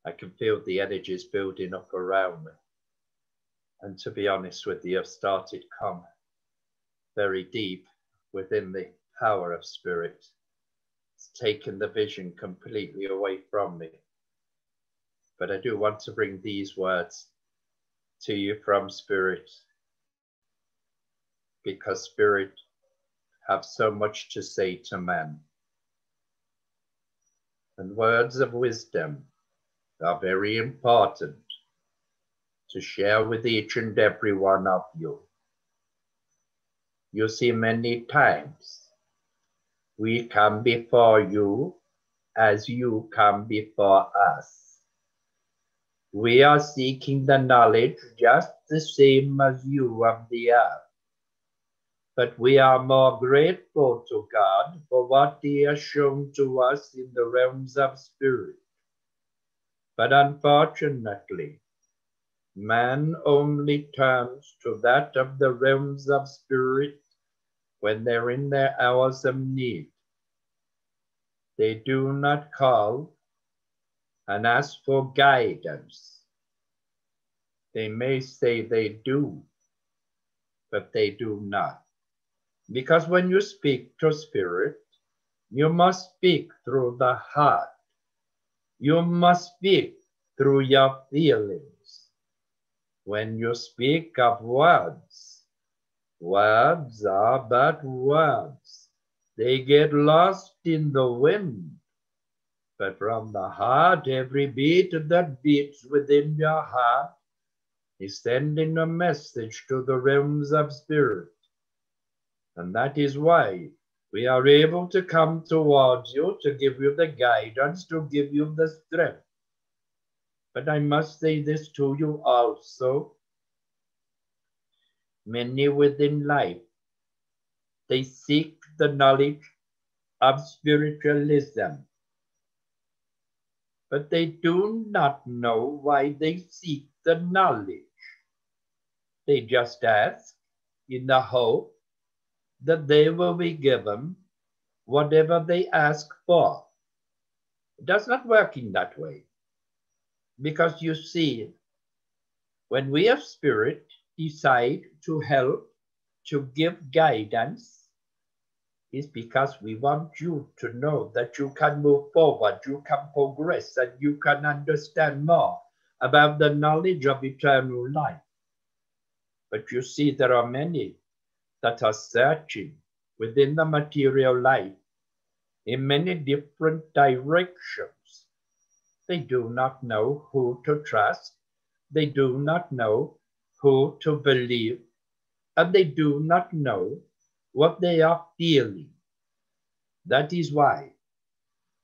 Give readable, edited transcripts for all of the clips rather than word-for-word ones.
I can feel the energies building up around me. And to be honest with you, I've started to come very deep within the power of spirit. It's taken the vision completely away from me. But I do want to bring these words to you from spirit, because spirit have so much to say to man. And words of wisdom are very important to share with each and every one of you. You see, many times we come before you as you come before us. We are seeking the knowledge just the same as you of the earth. But we are more grateful to God for what He has shown to us in the realms of spirit. But unfortunately, man only turns to that of the realms of spirit when they're in their hours of need. They do not call and ask for guidance. They may say they do, but they do not. Because when you speak to spirit, you must speak through the heart. You must speak through your feelings. When you speak of words, words are but words. They get lost in the wind. But from the heart, every beat that beats within your heart is sending a message to the realms of spirit. And that is why we are able to come towards you to give you the guidance, to give you the strength. But I must say this to you also. Many within life, they seek the knowledge of spiritualism. But they do not know why they seek the knowledge. They just ask in the hope that they will be given whatever they ask for. It does not work in that way. Because you see, when we of spirit decide to help, to give guidance, is because we want you to know that you can move forward, you can progress, and you can understand more about the knowledge of eternal life. But you see, there are many that are searching within the material life in many different directions. They do not know who to trust. They do not know who to believe. And they do not know what they are feeling. That is why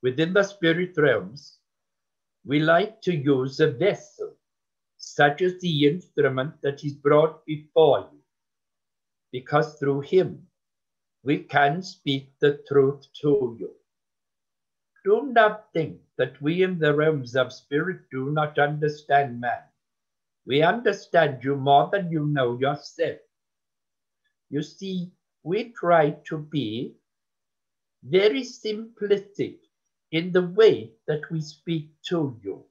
within the spirit realms, we like to use a vessel, such as the instrument that is brought before you. Because through him, we can speak the truth to you. Do not think that we in the realms of spirit do not understand man. We understand you more than you know yourself. You see, we try to be very simplistic in the way that we speak to you,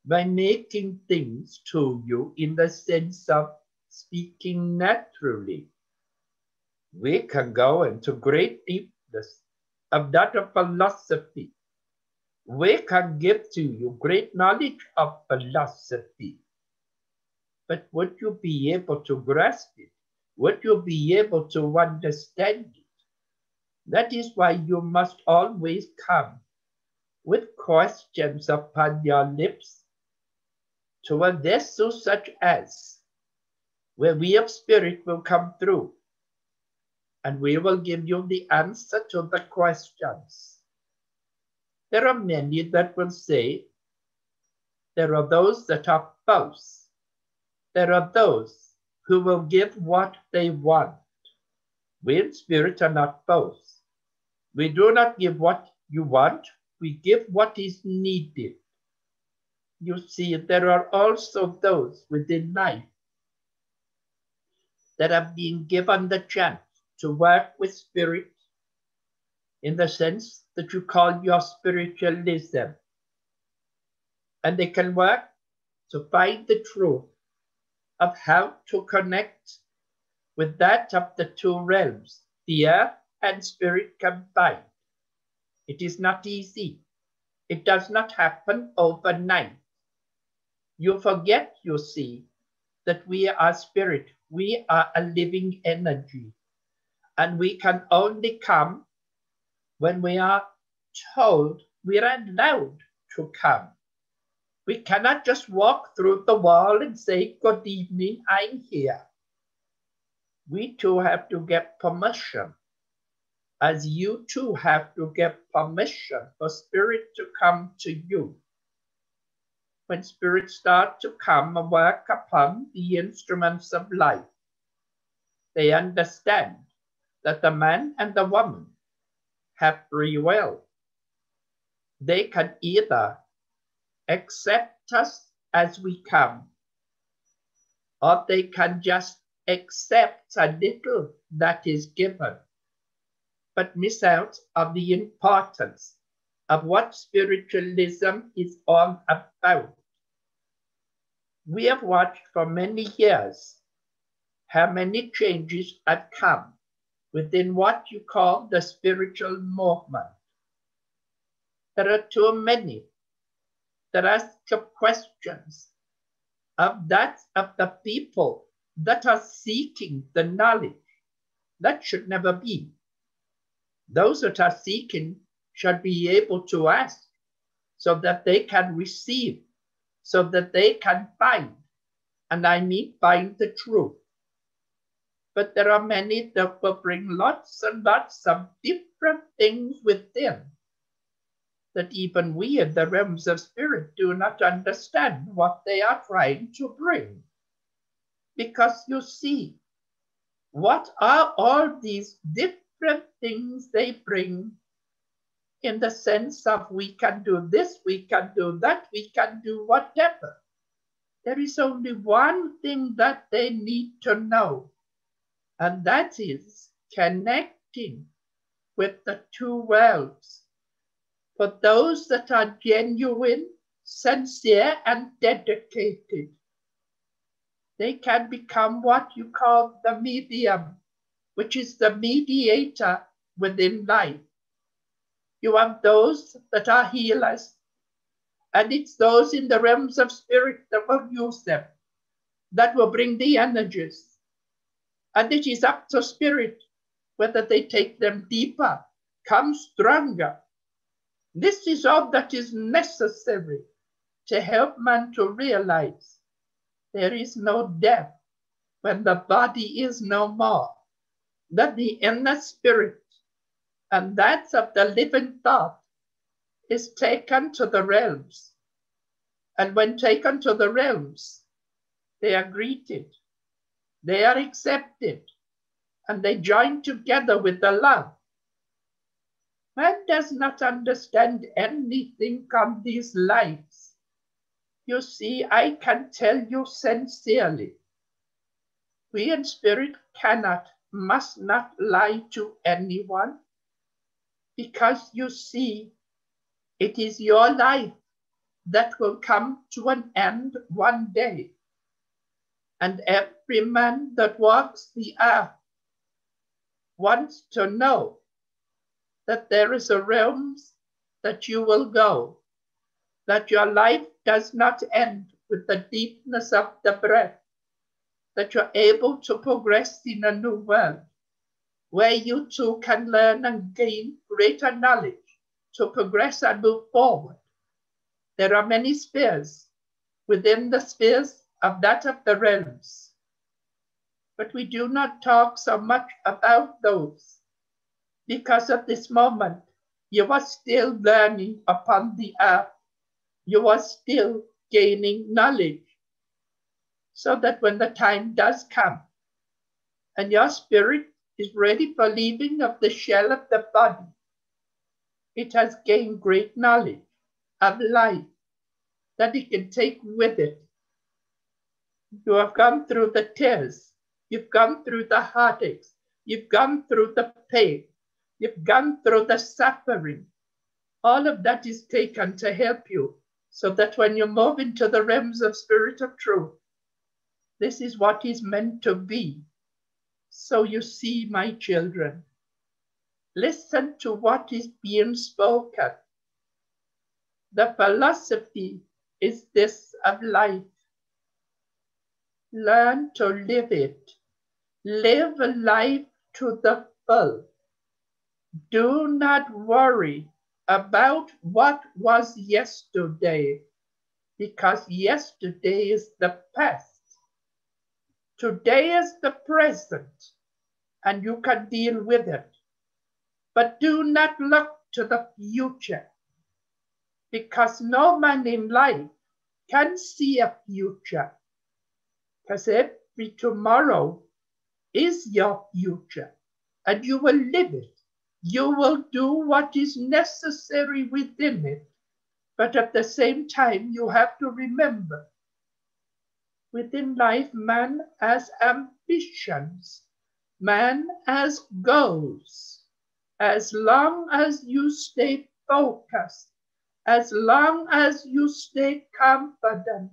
by making things to you in the sense of speaking naturally. We can go into great deepness of that of philosophy. We can give to you great knowledge of philosophy. But would you be able to grasp it? Would you be able to understand it? That is why you must always come with questions upon your lips to a vessel such as where we of spirit will come through. And we will give you the answer to the questions. There are many that will say, there are those that are false. There are those who will give what they want. We in spirit are not false. We do not give what you want. We give what is needed. You see, there are also those within life that have been given the chance to work with spirit in the sense that you call your spiritualism. And they can work to find the truth of how to connect with that of the two realms, the earth and spirit combined. It is not easy. It does not happen overnight. You forget, you see, that we are spirit. We are a living energy. And we can only come when we are told, we are allowed to come. We cannot just walk through the wall and say, good evening, I'm here. We too have to get permission, as you too have to get permission for spirit to come to you. When spirits start to come and work upon the instruments of life, they understand that the man and the woman have free will. They can either accept us as we come, or they can just accept a little that is given, but miss out on the importance of what spiritualism is all about. We have watched for many years how many changes have come within what you call the spiritual movement. There are too many that ask questions of the people that are seeking the knowledge. That should never be. Those that are seeking should be able to ask so that they can receive, so that they can find, and I mean find the truth. But there are many that will bring lots and lots of different things within that even we in the realms of spirit do not understand what they are trying to bring. Because you see, what are all these different things they bring in the sense of we can do this, we can do that, we can do whatever. There is only one thing that they need to know, and that is connecting with the two worlds. For those that are genuine, sincere, and dedicated, they can become what you call the medium, which is the mediator within life. You have those that are healers, and it's those in the realms of spirit that will use them, that will bring the energies. And it is up to spirit whether they take them deeper, come stronger. This is all that is necessary to help man to realize there is no death when the body is no more, that the inner spirit and that of the living thought is taken to the realms. And when taken to the realms, they are greeted, they are accepted, and they join together with the love. Man does not understand anything on these lives. You see, I can tell you sincerely, we in spirit cannot, must not lie to anyone, because you see, it is your life that will come to an end one day. And every man that walks the earth wants to know that there is a realm that you will go, that your life does not end with the deepness of the breath, that you're able to progress in a new world, where you too can learn and gain greater knowledge to progress and move forward. There are many spheres within the spheres of that of the realms, but we do not talk so much about those. Because at this moment, you are still learning upon the earth. You are still gaining knowledge, so that when the time does come and your spirit is ready for leaving of the shell of the body, it has gained great knowledge of life that it can take with it. You have gone through the tears, you've gone through the heartaches, you've gone through the pain, you've gone through the suffering. All of that is taken to help you So that when you move into the realms of spirit of truth, this is what is meant to be. So you see, my children, listen to what is being spoken. The philosophy is this of life. Learn to live it. Live life to the full. Do not worry about what was yesterday, because yesterday is the past. Today is the present, and you can deal with it. But do not look to the future, because no man in life can see a future, because every tomorrow is your future, and you will live it. You will do what is necessary within it, but at the same time, you have to remember, within life, man has ambitions, man has goals. As long as you stay focused, as long as you stay confident,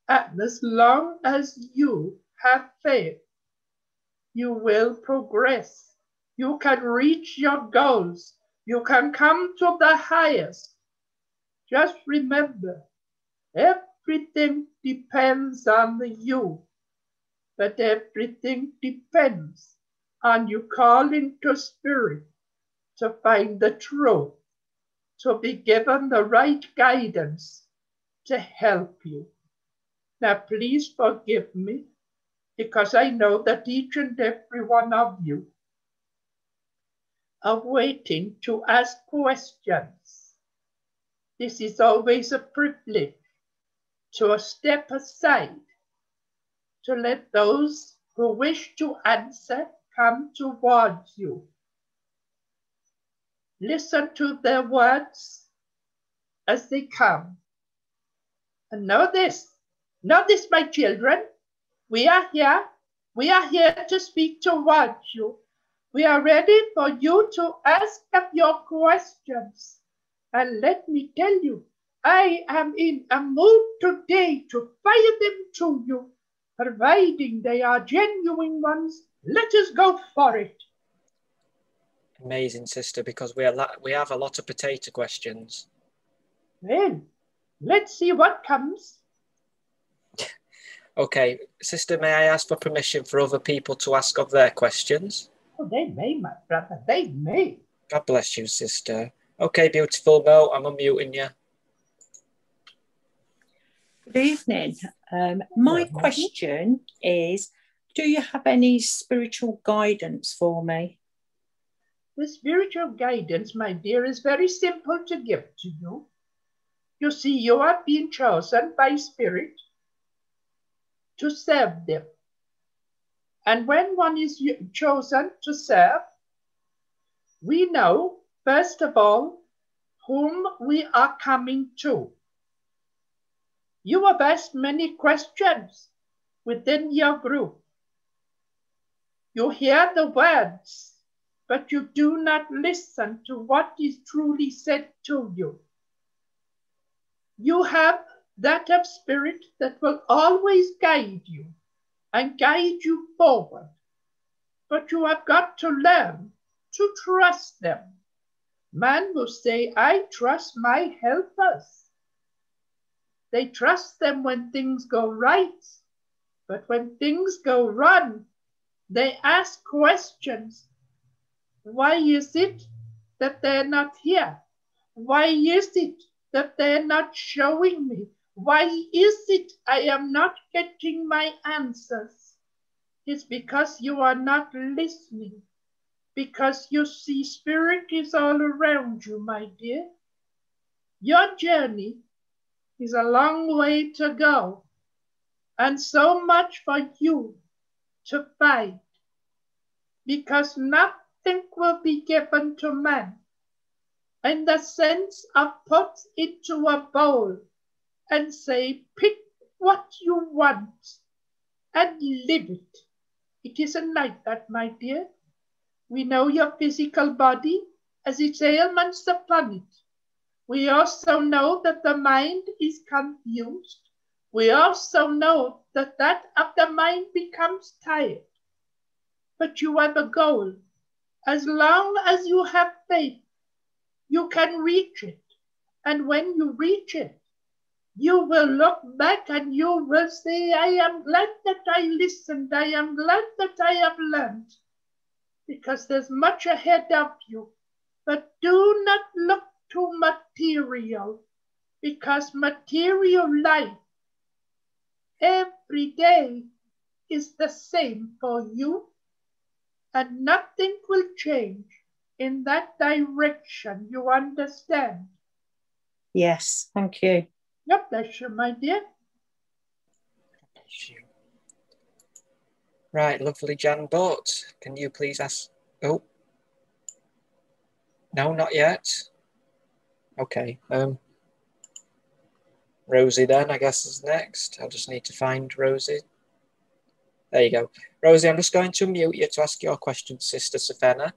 and as long as you have faith, you will progress. You can reach your goals. You can come to the highest. Just remember, everything depends on you, but everything depends on you calling to spirit to find the truth, to be given the right guidance to help you. Now, please forgive me, because I know that each and every one of you are waiting to ask questions. This is always a privilege to step aside, to let those who wish to answer come towards you. Listen to their words as they come. And know this, my children, we are here to speak towards you. We are ready for you to ask of your questions. And let me tell you, I am in a mood today to fire them to you, providing they are genuine ones. Let us go for it. Amazing, sister, because we have a lot of potato questions. Well, let's see what comes. Okay, sister, may I ask for permission for other people to ask of their questions? Oh, they may, my brother, they may. God bless you, sister. Okay, beautiful Mo, I'm unmuting you. Good evening. My question is, do you have any spiritual guidance for me? The spiritual guidance, my dear, is very simple to give to you. You see, you are being chosen by Spirit to serve them. And when one is chosen to serve, we know, first of all, whom we are coming to. You have asked many questions within your group. You hear the words, but you do not listen to what is truly said to you. You have that of spirit that will always guide you and guide you forward. But you have got to learn to trust them. Man will say, I trust my helpers. They trust them when things go right, but when things go wrong, they ask questions. Why is it that they're not here? Why is it that they're not showing me? Why is it I am not getting my answers? It's because you are not listening. Because you see, spirit is all around you, my dear. Your journey is a long way to go, and so much for you to fight, because nothing will be given to man in the sense of put into a bowl and say, pick what you want and live it. It isn't like that, my dear. We know your physical body as its ailments upon it. We also know that the mind is confused. We also know that of the mind becomes tired. But you have a goal. As long as you have faith, you can reach it. And when you reach it, you will look back and you will say, I am glad that I listened. I am glad that I have learned. Because there's much ahead of you. But do not look to material, because material life every day is the same for you, and nothing will change in that direction. You understand? Yes, thank you. Your pleasure, my dear. Bless you. Right, lovely Jan Boat. Can you please ask? Oh, no, not yet. Okay. Rosie then, I guess, is next. I'll just need to find Rosie. There you go. Rosie, I'm just going to mute you to ask your question, Sister Savannah.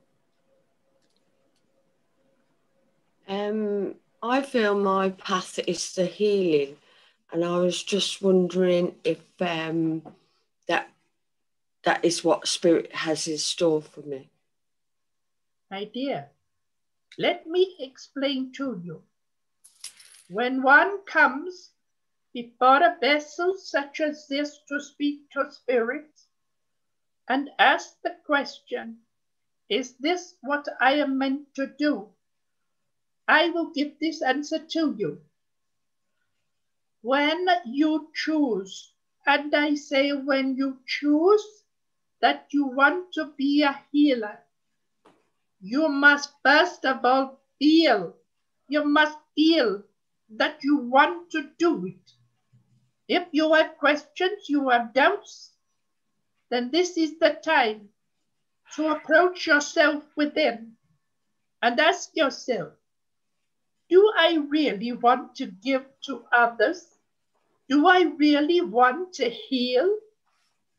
I feel my path is the healing, and I was just wondering if that is what Spirit has in store for me. My dear, let me explain to you. When one comes before a vessel such as this to speak to Spirit and ask the question, is this what I am meant to do? I will give this answer to you. When you choose, and I say when you choose that you want to be a healer, you must first of all feel. You must feel that you want to do it. If you have questions, you have doubts, then this is the time to approach yourself within and ask yourself, do I really want to give to others? Do I really want to heal?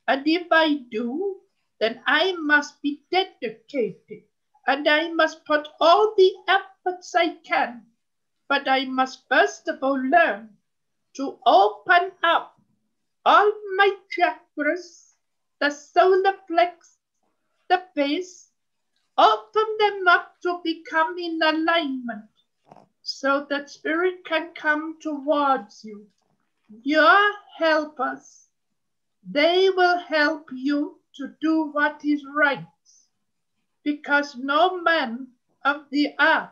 And if I do, then I must be dedicated and I must put all the efforts I can. But I must first of all learn to open up all my chakras, the solar plex, the face, open them up to become in alignment so that Spirit can come towards you. Your helpers, they will help you to do what is right, because no man of the earth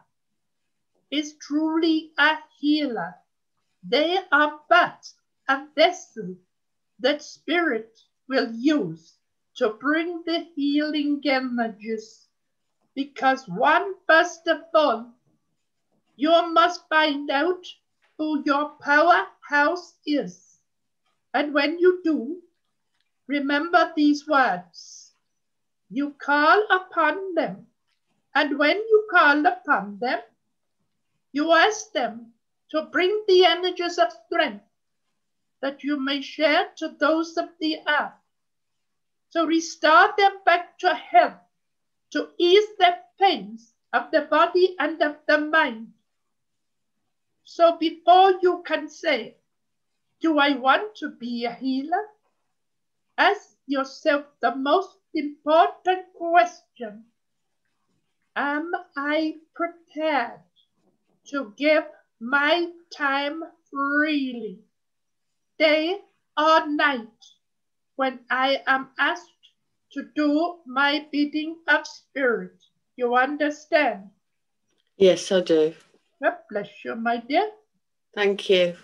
is truly a healer. They are but a vessel that Spirit will use to bring the healing energies. Because one, first of all, you must find out who your powerhouse is. And when you do, remember these words. You call upon them. And when you call upon them, you ask them to bring the energies of strength that you may share to those of the earth, to restore them back to health, to ease the pains of the body and of the mind. So before you can say, do I want to be a healer? Ask yourself the most important question. Am I prepared to give my time freely, day or night, when I am asked to do my bidding of Spirit? You understand? Yes, I do. God bless you, my dear. Thank you.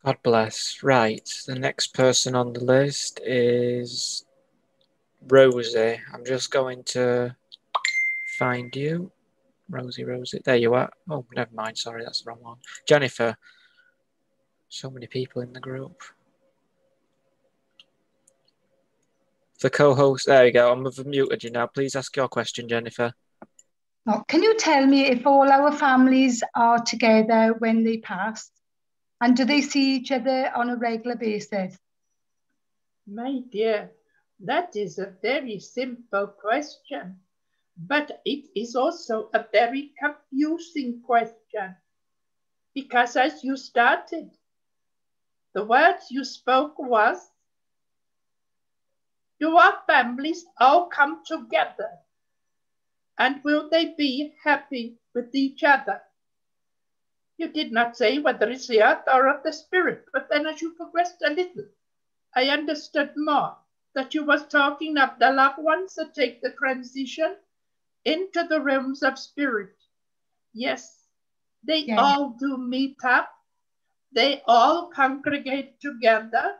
God bless. Right, the next person on the list is Rosie. I'm just going to find you. Rosie. There you are. Oh, never mind. Sorry, that's the wrong one. Jennifer. So many people in the group. The co-host. There you go. I've muted you now. Please ask your question, Jennifer. Oh, can you tell me if all our families are together when they pass? And do they see each other on a regular basis? My dear, that is a very simple question. But it is also a very confusing question, because as you started, the words you spoke was, do our families all come together? And will they be happy with each other? You did not say whether it's the earth or of the spirit, but then as you progressed a little, I understood more that you was talking of the loved ones that take the transition into the realms of spirit. Yes, they all do meet up. They all congregate together.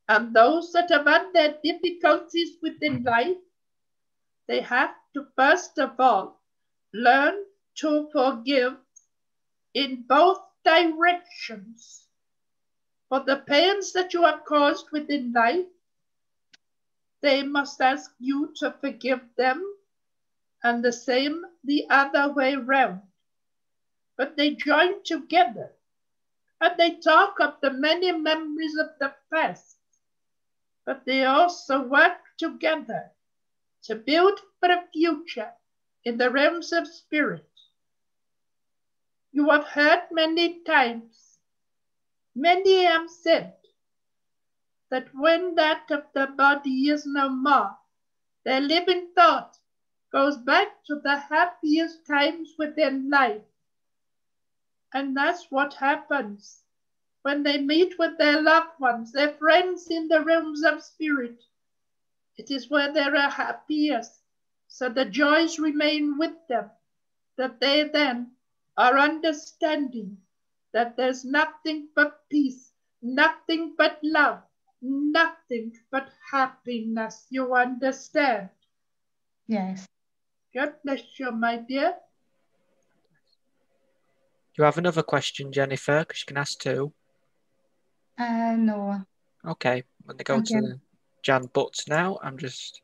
And those that have had their difficulties within life, they have to first of all learn to forgive in both directions. For the pains that you have caused within life, they must ask you to forgive them, and the same the other way round. But they join together, and they talk of the many memories of the past, but they also work together to build for a future in the realms of spirit. You have heard many times, many have said, that when that of the body is no more, their living thought goes back to the happiest times within life. And that's what happens when they meet with their loved ones, their friends in the realms of spirit. It is where they are happiest, so the joys remain with them, that they then are understanding that there's nothing but peace, nothing but love, nothing but happiness. You understand? Yes. God bless you, my dear. You have another question, Jennifer, because you can ask two. No. Okay, when they go to Jan Butts now, I'm just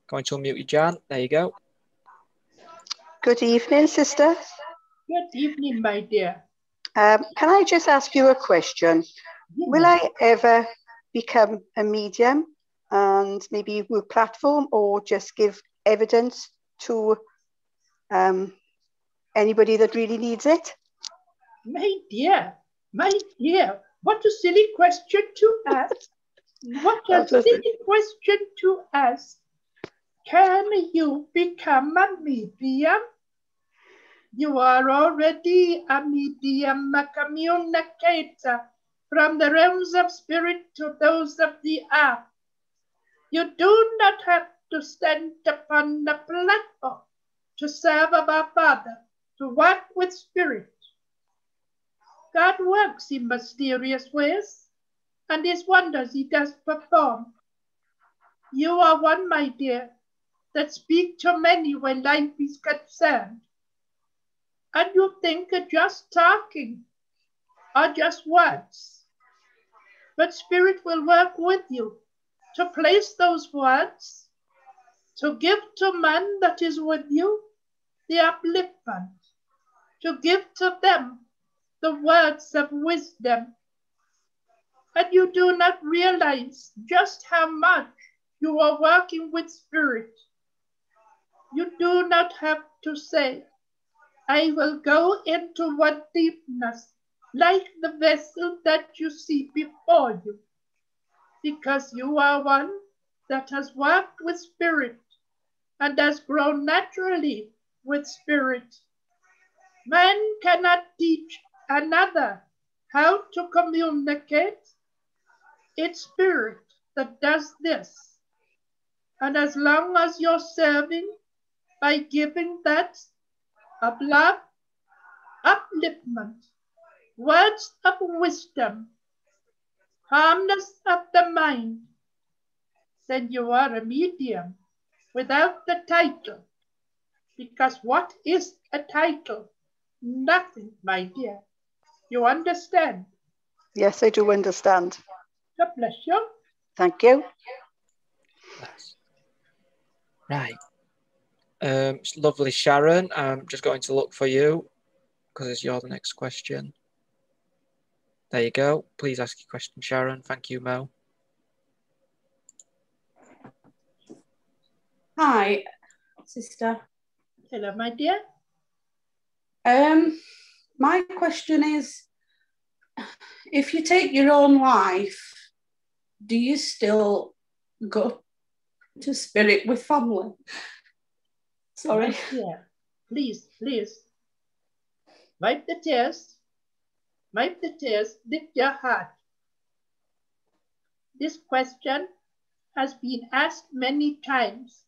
going to unmute you, Jan. There you go. Good evening, sister. Good evening, my dear. Can I just ask you a question? Yeah. Will I ever become a medium and maybe with platform or just give evidence to anybody that really needs it? My dear, what a silly question to ask. What a silly question to ask. Can you become a medium? You are already a medium, a communicator from the realms of spirit to those of the earth. You do not have to stand upon the platform to serve our Father, to work with spirit. God works in mysterious ways, and his wonders he does perform. You are one, my dear, that speak to many when life is concerned. And you think just talking are just words. But spirit will work with you to place those words, to give to man that is with you the upliftment, to give to them the words of wisdom. And you do not realize just how much you are working with spirit. You do not have to say, I will go into one deepness, like the vessel that you see before you, because you are one that has worked with spirit and has grown naturally with spirit. Man cannot teach another how to communicate. It's spirit that does this. And as long as you're serving by giving that of love, upliftment, words of wisdom, calmness of the mind, then you are a medium without the title. Because what is a title? Nothing, my dear. You understand? Yes, I do understand. God bless you. Thank you. Right. It's lovely, Sharon. I'm just going to look for you because you're the next question. There you go. Please ask your question, Sharon. Thank you, Mo. Hi, sister. Hello, my dear. My question is, if you take your own life, do you still go to spirit with family? Sorry. My dear, please, please. Wipe the tears. Wipe the tears, lift your heart. This question has been asked many times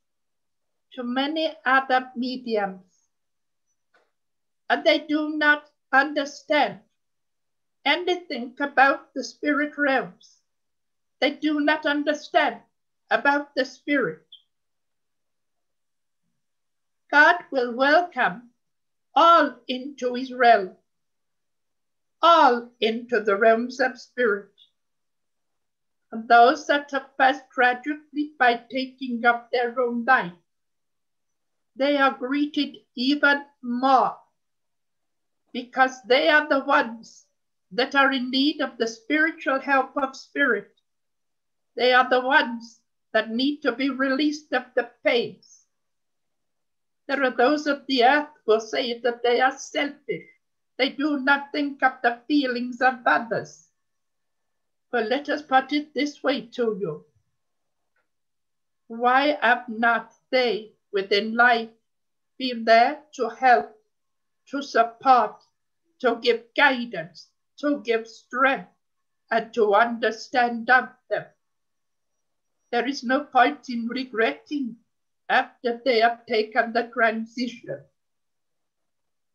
to many other mediums, and they do not understand anything about the spirit realms. They do not understand about the spirit. God will welcome all into his realm, all into the realms of spirit. And those that have passed tragically by taking up their own life, they are greeted even more, because they are the ones that are in need of the spiritual help of spirit. They are the ones that need to be released of the pains. There are those of the earth who will say that they are selfish. They do not think of the feelings of others. But let us put it this way to you. Why have not they within life been there to help, to support, to give guidance, to give strength, and to understand of them? There is no point in regretting after they have taken the transition.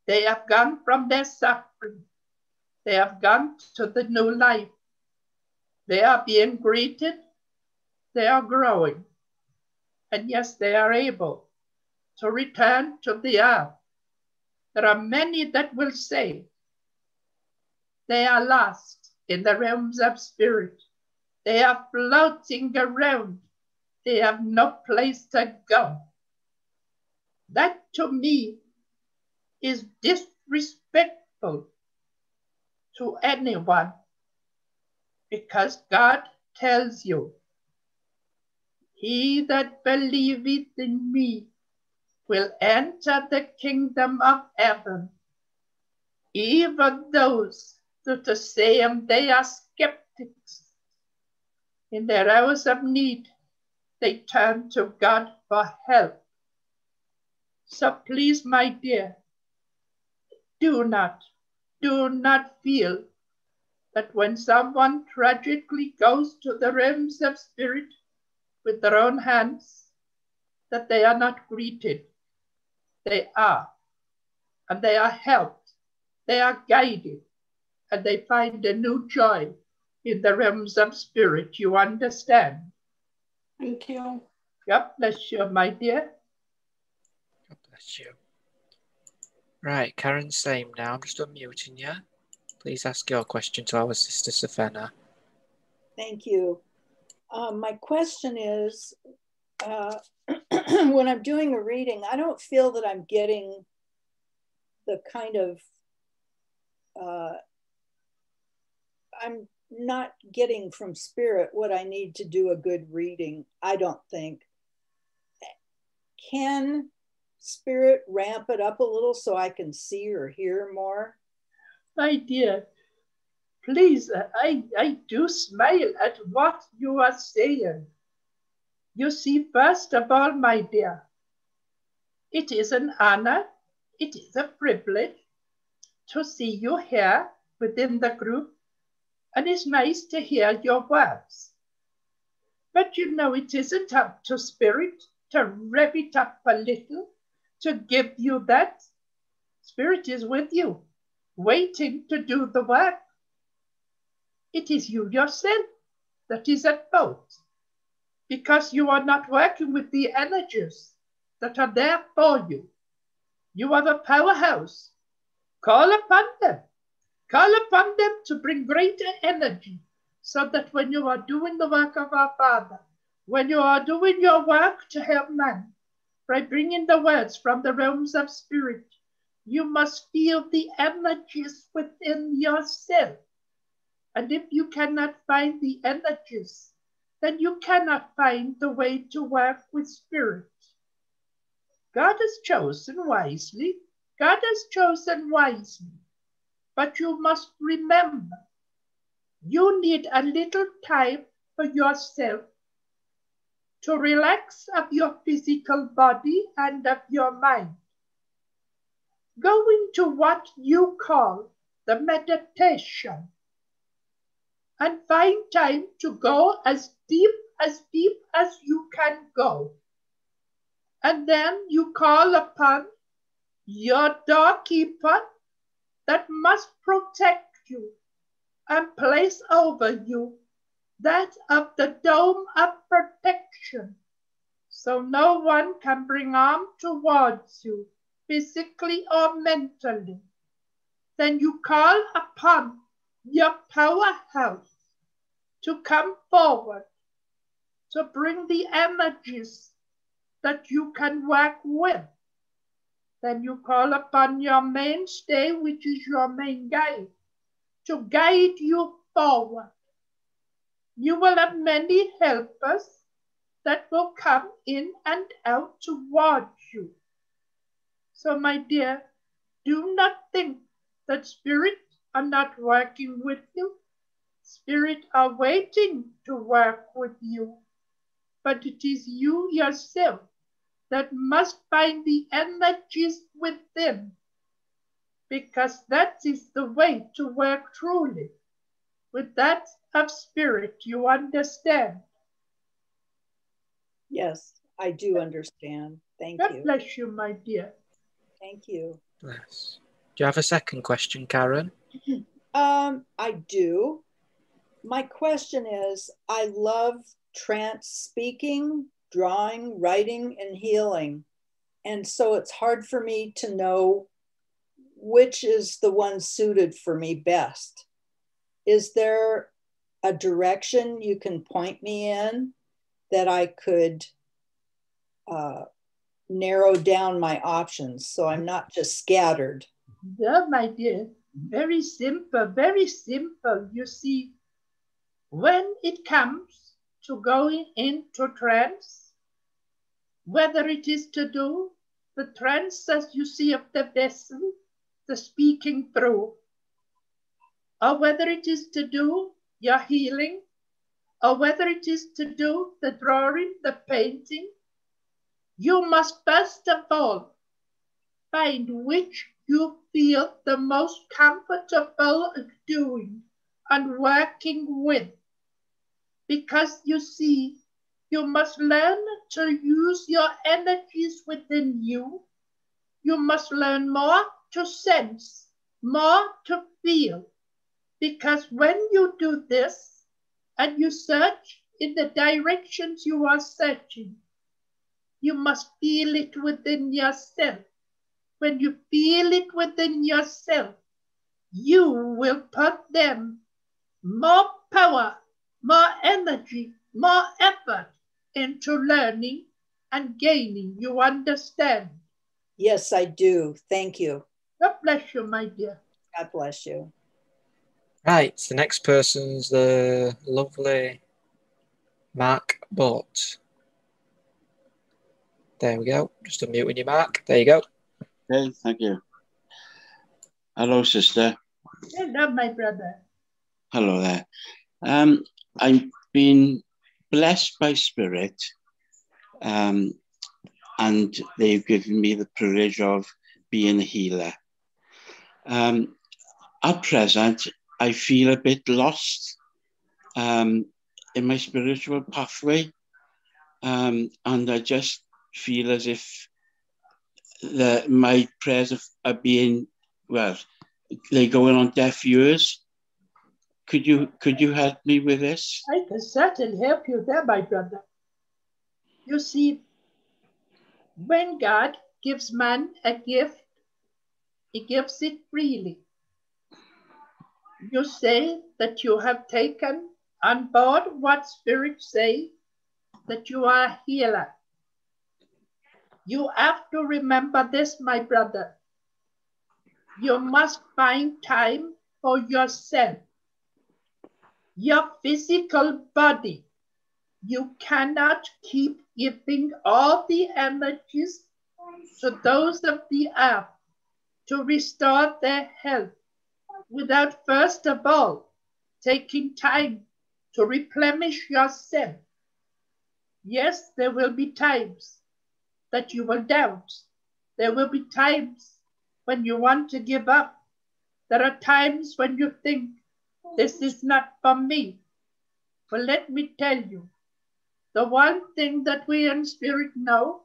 They have gone from their suffering. They have gone to the new life. They are being greeted. They are growing. And yes, they are able to return to the earth. There are many that will say they are lost in the realms of spirit. They are floating around. They have no place to go. That to me is disrespectful to anyone, because God tells you, he that believeth in me will enter the kingdom of heaven. Even those that are saying they are skeptics, in their hours of need, they turn to God for help. So please, my dear, do not feel that when someone tragically goes to the realms of spirit with their own hands, that they are not greeted. They are, and they are helped, they are guided, and they find a new joy in the realms of spirit. You understand? Thank you. God bless you, my dear. God bless you. Right, Karen's same now. I'm just unmuting you. Please ask your question to our sister Safena. Thank you. My question is, when I'm doing a reading, I don't feel that I'm getting the kind of, I'm not getting from spirit what I need to do a good reading, I don't think. Can spirit ramp it up a little so I can see or hear more? My dear, please, I do smile at what you are saying. You see, first of all, my dear, it is an honor, it is a privilege to see you here within the group, and it's nice to hear your words. But you know, it isn't up to spirit to rev it up a little, to give you that. Spirit is with you, waiting to do the work. It is you yourself that is at fault, because you are not working with the energies that are there for you. You are the powerhouse. Call upon them. Call upon them to bring greater energy, so that when you are doing the work of our Father, when you are doing your work to help man, by bringing the words from the realms of spirit, you must feel the energies within yourself. And if you cannot find the energies, then you cannot find the way to work with spirit. God has chosen wisely. God has chosen wisely. But you must remember, you need a little time for yourself to relax of your physical body and of your mind. Go into what you call the meditation and find time to go as deep as you can go. And then you call upon your doorkeeper that must protect you and place over you that of the dome of protection, so no one can bring harm towards you, physically or mentally. Then you call upon your powerhouse to come forward, to bring the energies that you can work with. Then you call upon your mainstay, which is your main guide, to guide you forward. You will have many helpers that will come in and out towards you. So my dear, do not think that spirits are not working with you. Spirits are waiting to work with you. But it is you yourself that must find the energies within, because that is the way to work truly. With that of spirit, you understand? Yes, I do understand. Thank God you. bless you, my dear. Thank you. Bless. Do you have a second question, Karen? I do. My question is, I love trance speaking, drawing, writing, and healing. And so it's hard for me to know which is the one suited for me best. Is there a direction you can point me in that I could narrow down my options so I'm not just scattered? Yeah, my dear, very simple, very simple. You see, when it comes to going into trance, whether it is to do the trance as you see of the vessel, the speaking through, or whether it is to do your healing, or whether it is to do the drawing, the painting, you must first of all find which you feel the most comfortable doing and working with. Because you see, you must learn to use your energies within you. You must learn more to sense, more to feel. Because when you do this and you search in the directions you are searching, you must feel it within yourself. When you feel it within yourself, you will put them more power, more energy, more effort into learning and gaining. You understand? Yes, I do. Thank you. God bless you, my dear. God bless you. Right, the next person's the lovely Mark Bott. There we go. Just unmuting you, Mark. There you go. Okay, thank you. Hello, sister. Hello, my brother. Hello there. I've been blessed by Spirit, and they've given me the privilege of being a healer. At present, I feel a bit lost in my spiritual pathway, and I just feel as if my prayers are being, well, they're going on deaf ears. Could you help me with this? I can certainly help you there, my brother. You see, when God gives man a gift, he gives it freely. You say that you have taken on board what spirits say, that you are a healer. You have to remember this, my brother. You must find time for yourself. Your physical body, you cannot keep giving all the energies to those of the earth to restore their health without first of all taking time to replenish yourself. Yes, there will be times that you will doubt. There will be times when you want to give up. There are times when you think, this is not for me. But let me tell you, the one thing that we in spirit know,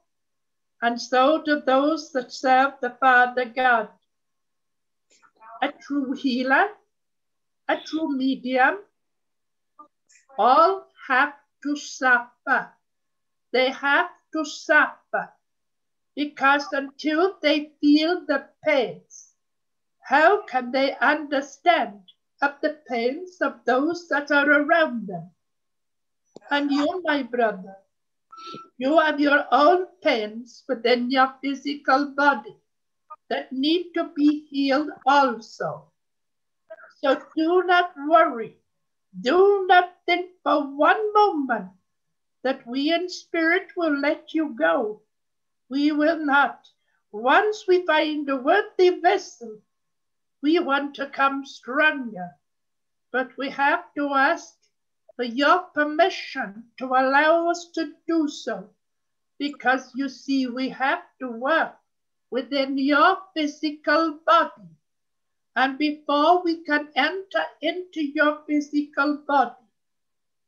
and so do those that serve the Father God, a true healer, a true medium, all have to suffer. They have to suffer because until they feel the pains, how can they understand of the pains of those that are around them? And you, my brother, you have your own pains within your physical body that need to be healed also. So do not worry. Do not think for one moment that we in spirit will let you go. We will not. Once we find a worthy vessel, we want to come stronger. But we have to ask for your permission to allow us to do so. Because you see, we have to work within your physical body. And before we can enter into your physical body,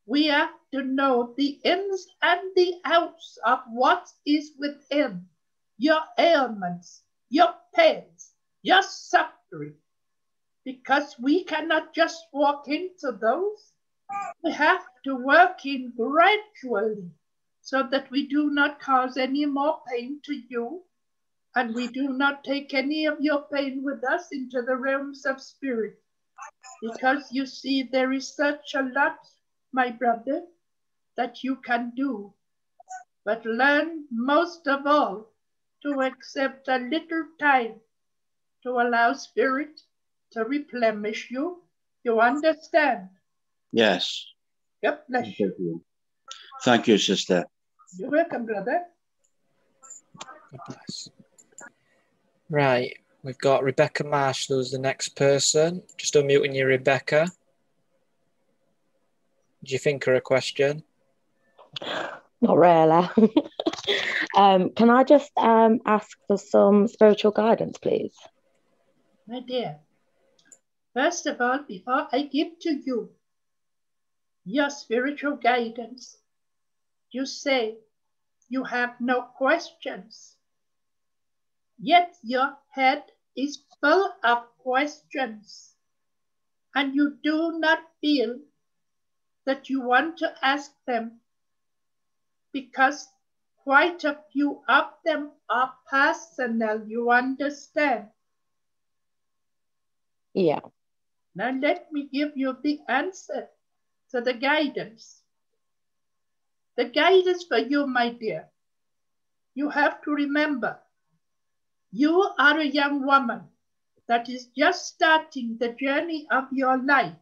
we have to know the ins and the outs of what is within your ailments, your pains, your suffering. Because we cannot just walk into those. We have to work in gradually so that we do not cause any more pain to you, and we do not take any of your pain with us into the realms of spirit. Because you see, there is such a lot, my brother, that you can do. But learn most of all to accept a little time to allow spirit to replenish you. You understand? Yes. God bless you. Thank you, sister. You're welcome, brother. God bless. Right, we've got Rebecca Marshall as the next person. Just unmuting you, Rebecca. Do you think of a question? Not really. Can I just ask for some spiritual guidance, please? My dear, first of all, before I give to you your spiritual guidance, you say you have no questions. Yet your head is full of questions, and you do not feel that you want to ask them because quite a few of them are personal, you understand? Yeah. Now let me give you the answer to the guidance. The guidance for you, my dear, you have to remember, you are a young woman that is just starting the journey of your life.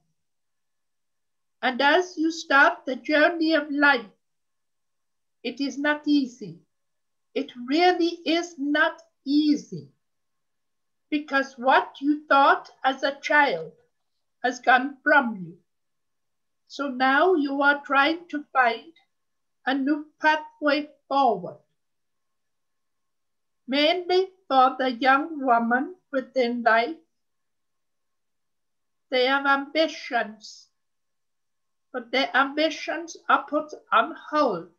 And as you start the journey of life, it is not easy. It really is not easy. Because what you thought as a child has gone from you. So now you are trying to find a new pathway forward. Mainly for the young woman within life. They have ambitions, but their ambitions are put on hold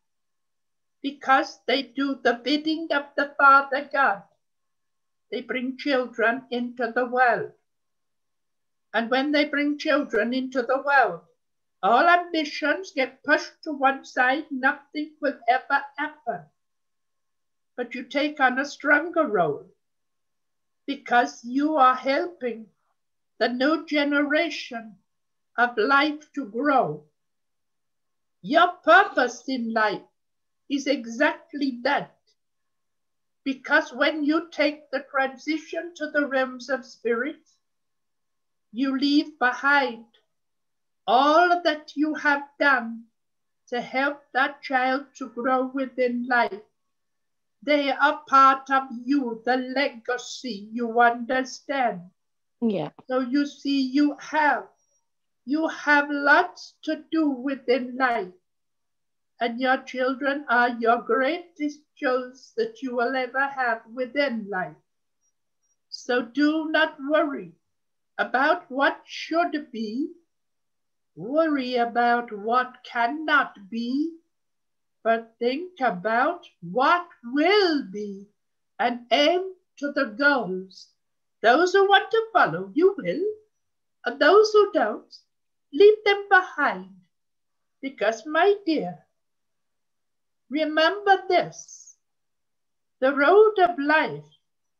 because they do the bidding of the Father God. They bring children into the world. And when they bring children into the world, all ambitions get pushed to one side, nothing will ever happen. But you take on a stronger role because you are helping the new generation of life to grow. Your purpose in life is exactly that. Because when you take the transition to the realms of spirit, you leave behind all that you have done to help that child to grow within life. They are part of you, the legacy, you understand? Yeah. So you see, you have lots to do within life. And your children are your greatest jewels that you will ever have within life. So do not worry about what should be. Worry about what cannot be. But think about what will be and aim to the goals. Those who want to follow, you will. And those who don't, leave them behind. Because, my dear, remember this. The road of life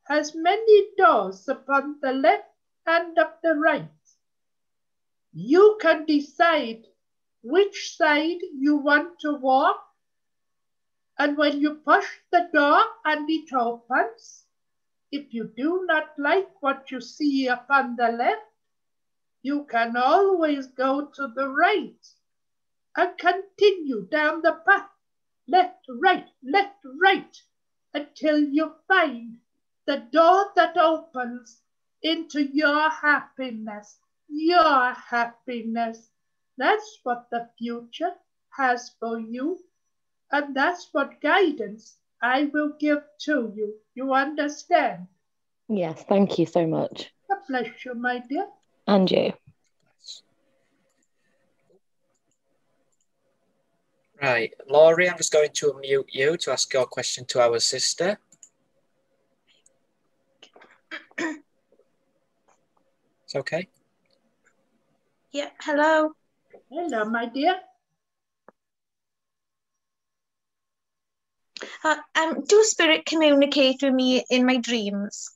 has many doors upon the left and of the right. You can decide which side you want to walk. And when you push the door and it opens, if you do not like what you see upon the left, you can always go to the right and continue down the path, left, right, until you find the door that opens into your happiness, your happiness. That's what the future has for you. And that's what guidance I will give to you. You understand? Yes, thank you so much. A pleasure, my dear. And you. Right, Laurie, I'm just going to unmute you to ask your question to our sister. It's okay? Yeah, hello. Hello, my dear. Do spirit communicate with me in my dreams?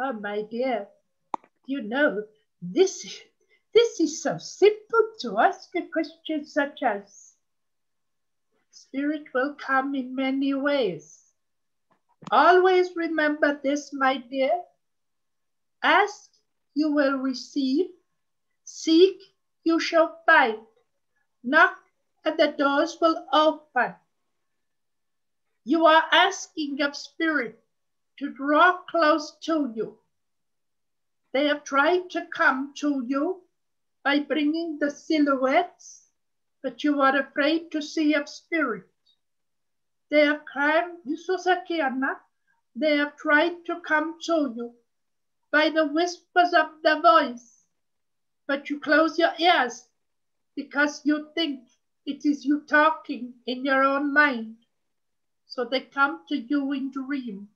Oh, my dear, you know, this is so simple to ask a question such as, spirit will come in many ways. Always remember this, my dear. Ask, you will receive. Seek, you shall find. Knock, and the doors will open. You are asking of spirit to draw close to you. They have tried to come to you by bringing the silhouettes, but you are afraid to see of spirit. They have tried to come to you by the whispers of the voice, but you close your ears because you think it is you talking in your own mind. So they come to you in dream.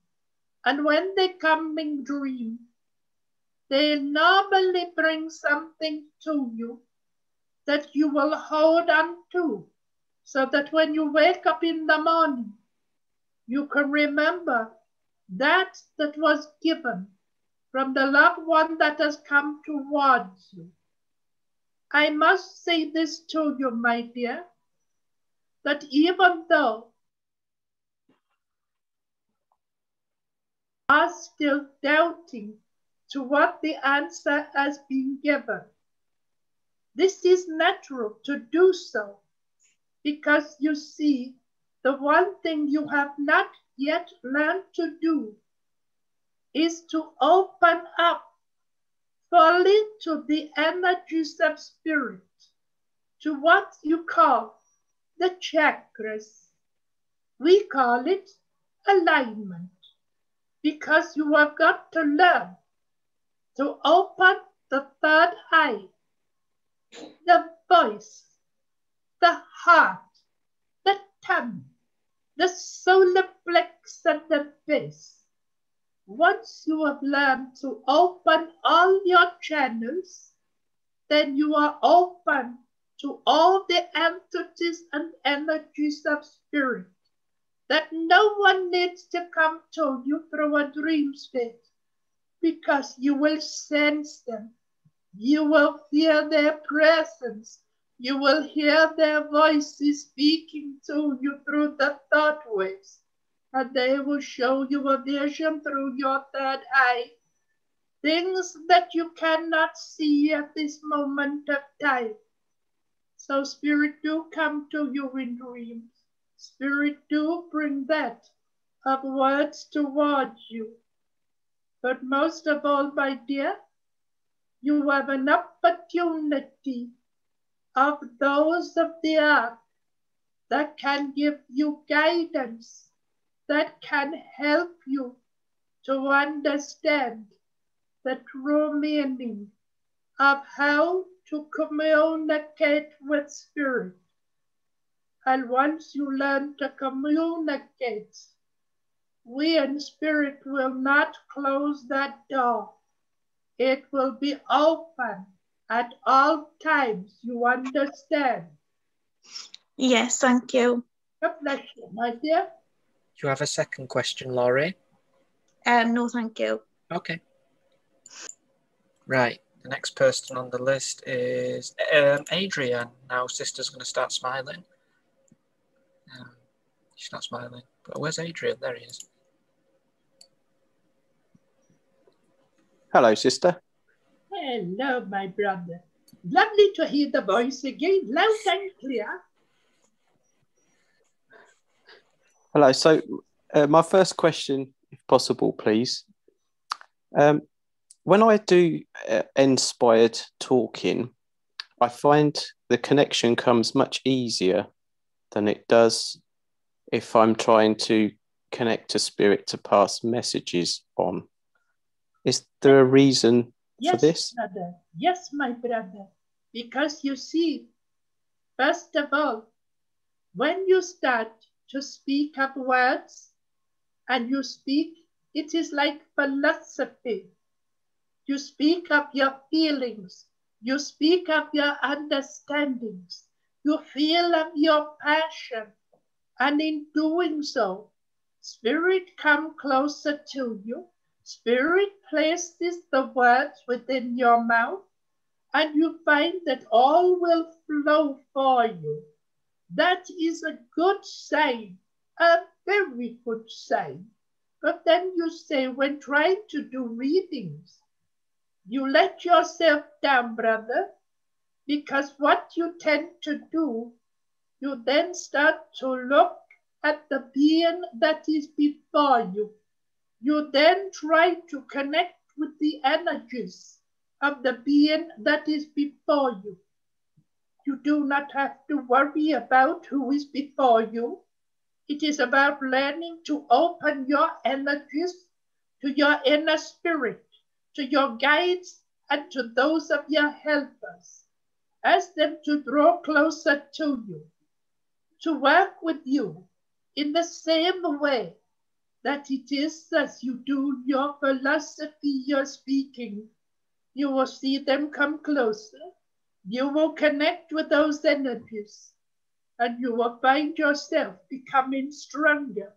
And when they come in dream, they normally bring something to you that you will hold on to, so that when you wake up in the morning, you can remember that was given from the loved one that has come towards you. I must say this to you, my dear, that even though are still doubting to what the answer has been given. This is natural to do so, because you see, the one thing you have not yet learned to do is to open up fully to the energies of spirit, to what you call the chakras. We call it alignment. Because you have got to learn to open the third eye, the voice, the heart, the tongue, the solar plex and the base. Once you have learned to open all your channels, then you are open to all the entities and energies of spirit, that no one needs to come to you through a dream state, because you will sense them. You will feel their presence. You will hear their voices speaking to you through the thought waves, and they will show you a vision through your third eye, things that you cannot see at this moment of time. So spirit do come to you in dreams. Spirit do bring that of words towards you. But most of all, my dear, you have an opportunity of those of the earth that can give you guidance, that can help you to understand the true meaning of how to communicate with spirit. And once you learn to communicate, we in spirit will not close that door. It will be open at all times. You understand? Yes, thank you. God bless you, my dear. Do you have a second question, Laurie? No, thank you. Okay. Right. The next person on the list is Adrian. Now, Sister's going to start smiling. She's not smiling. But where's Adrian? There he is. Hello, Sister. Hello, my brother. Lovely to hear the voice again, loud and clear. Hello. So, my first question, if possible, please. When I do inspired talking, I find the connection comes much easier than it does if I'm trying to connect to spirit to pass messages on. Is there a reason for this? Brother. Yes, my brother. Because you see, first of all, when you start to speak of words and you speak, it is like philosophy. You speak of your feelings. You speak of your understandings. You feel of your passion. And in doing so, spirit come closer to you. Spirit places the words within your mouth, and you find that all will flow for you. That is a good sign, a very good sign. But then you say, when trying to do readings, you let yourself down, brother, because what you tend to do, you then start to look at the being that is before you. You then try to connect with the energies of the being that is before you. You do not have to worry about who is before you. It is about learning to open your energies to your inner spirit, to your guides, and to those of your helpers. Ask them to draw closer to you, to work with you in the same way that it is as you do your philosophy, your speaking. You will see them come closer. You will connect with those energies, and you will find yourself becoming stronger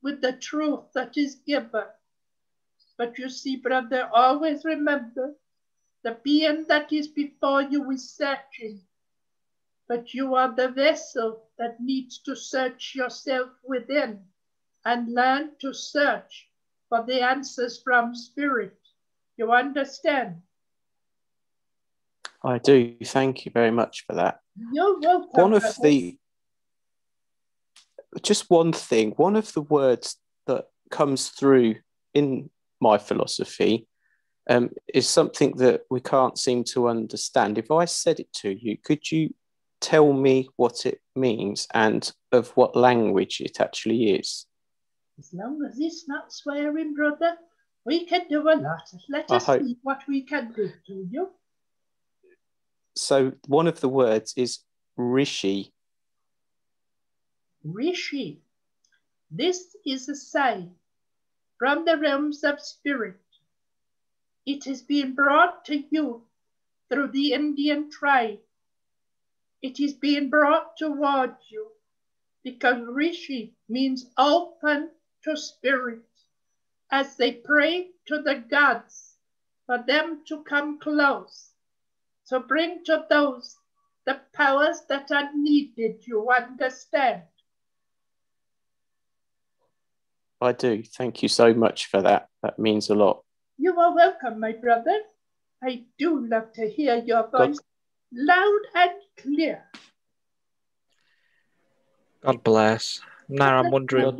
with the truth that is given. But you see, brother, always remember, the being that is before you is searching, but you are the vessel that needs to search yourself within and learn to search for the answers from spirit. You understand? I do. Thank you very much for that. You're welcome. Just one thing, one of the words that comes through in my philosophy is something that we can't seem to understand. If I said it to you, could you tell me what it means and of what language it actually is? As long as it's not swearing, brother, we can do a lot. Let us see what we can do to you. So one of the words is rishi. Rishi. This is a sign from the realms of spirit. It is being brought to you through the Indian tribe. It is being brought towards you because Rishi means open to spirit, as they pray to the gods for them to come close, to bring to those the powers that are needed. You understand? I do. Thank you so much for that. That means a lot. You are welcome, my brother. I do love to hear your voice loud and clear. God bless. Now I'm wondering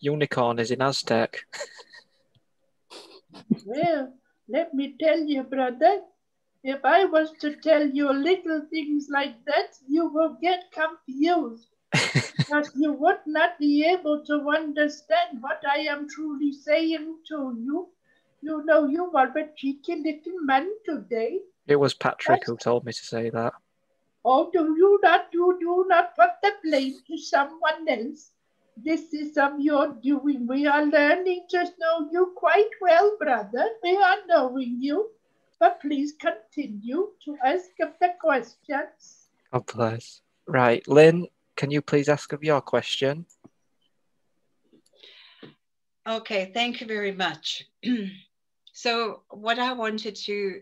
Unicorn is in Aztec. Well, let me tell you, brother, if I was to tell you little things like that, you will get confused. Because you would not be able to understand what I am truly saying to you. You know, you are a cheeky little man today. It was Patrick who told me to say that. Oh, you do not put the blame to someone else. This is of your doing. We are learning to know you quite well, brother. We are knowing you. But please continue to ask of the questions. God bless. Right, Lynn, can you please ask of your question? Okay, thank you very much. So what I wanted to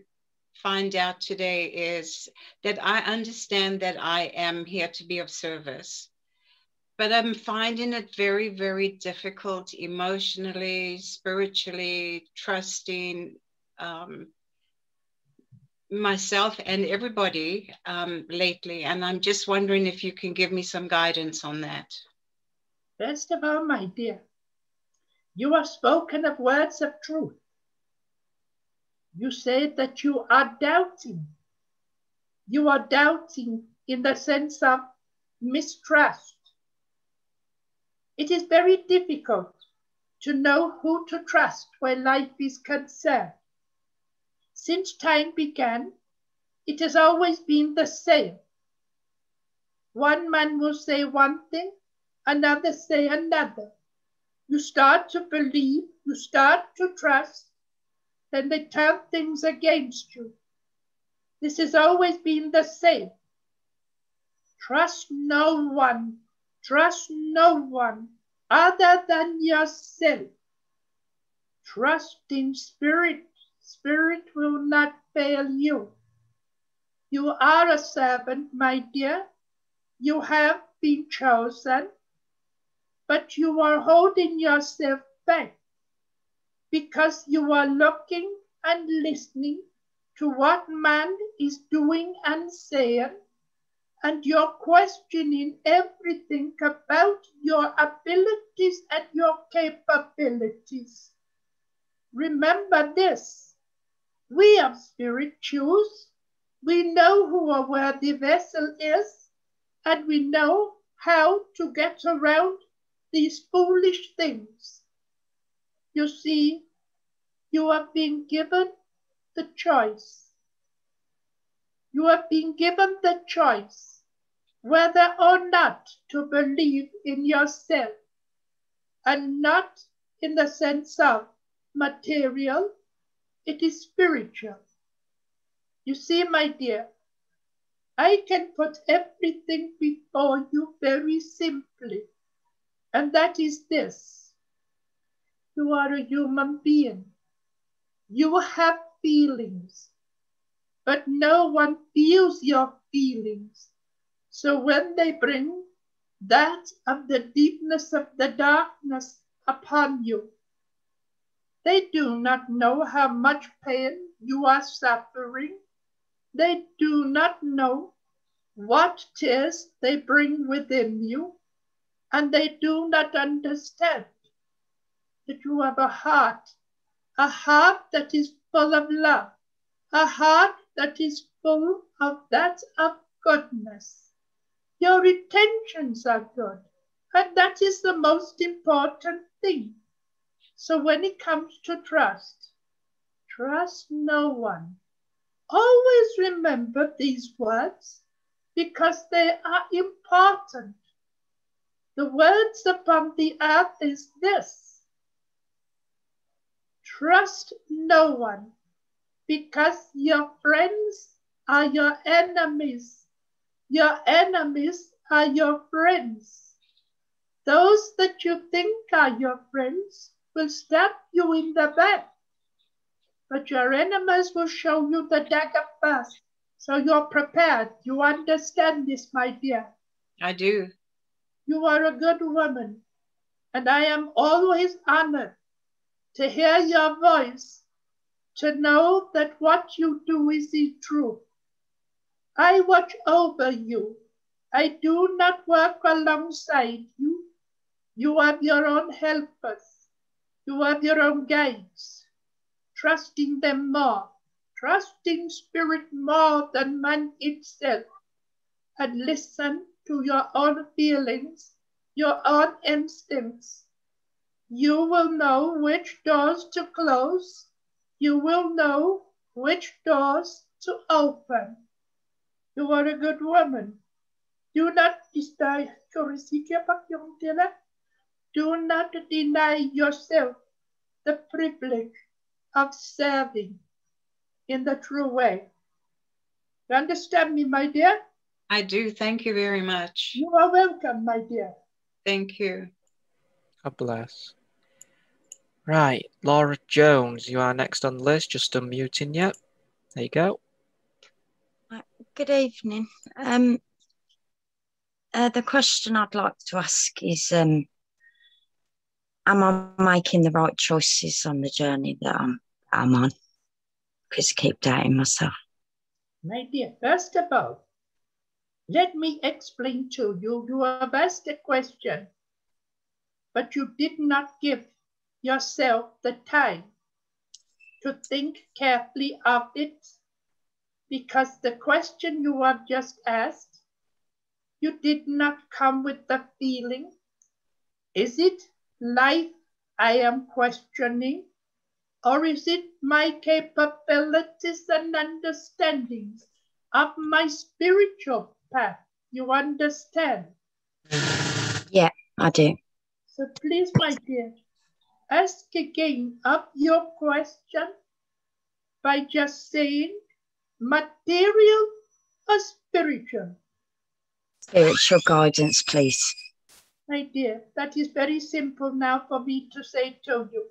find out today is that I understand that I am here to be of service, but I'm finding it very, very difficult emotionally, spiritually, trusting myself and everybody lately. And I'm just wondering if you can give me some guidance on that. First of all, my dear, you have spoken of words of truth. You said that you are doubting. You are doubting in the sense of mistrust. It is very difficult to know who to trust where life is concerned. Since time began, it has always been the same. One man will say one thing, another say another. You start to believe, you start to trust, then they turn things against you. This has always been the same. Trust no one other than yourself. Trust in spirit. Spirit will not fail you. You are a servant, my dear. You have been chosen, but you are holding yourself back because you are looking and listening to what man is doing and saying, and you're questioning everything about your abilities and your capabilities. Remember this, we of spirit choose. We know who a worthy vessel is, and we know how to get around these foolish things. You see, you have been given the choice. You have been given the choice whether or not to believe in yourself, and not in the sense of material, it is spiritual. You see, my dear, I can put everything before you very simply, and that is this. You are a human being. You have feelings, but no one feels your feelings. So when they bring that of the deepness of the darkness upon you, they do not know how much pain you are suffering. They do not know what tears they bring within you, and they do not understand that you have a heart that is full of love, a heart that is full of that of goodness. Your intentions are good, and that is the most important thing. So when it comes to trust, trust no one. Always remember these words because they are important. The words upon the earth is this: trust no one, because your friends are your enemies. Your enemies are your friends. Those that you think are your friends will stab you in the back, but your enemies will show you the dagger first. So you're prepared. You understand this, my dear? I do. You are a good woman, and I am always honored to hear your voice, to know that what you do is the truth. I watch over you. I do not work alongside you, You have your own helpers. You have your own guides. Trusting them more. Trusting spirit more than man itself. And listen to your own feelings, your own instincts. You will know which doors to close. You will know which doors to open. You are a good woman. Do not deny yourself the privilege of serving in the true way. You understand me, my dear? I do. Thank you very much. You are welcome, my dear. Thank you. God bless. Right, Laura Jones, you are next on the list. Just unmuting you. There you go. Good evening. The question I'd like to ask is, am I making the right choices on the journey that I'm on? Because I keep doubting myself. My dear, first of all, let me explain to you. You have asked a question, but you did not give yourself the time to think carefully of it, because the question you have just asked, you did not come with the feeling. Is it life I am questioning, or is it my capabilities and understandings of my spiritual path? You understand? Yeah, I do. So please, my dear, ask again of your question by just saying material or spiritual? Spiritual guidance, please. My dear, that is very simple now for me to say to you.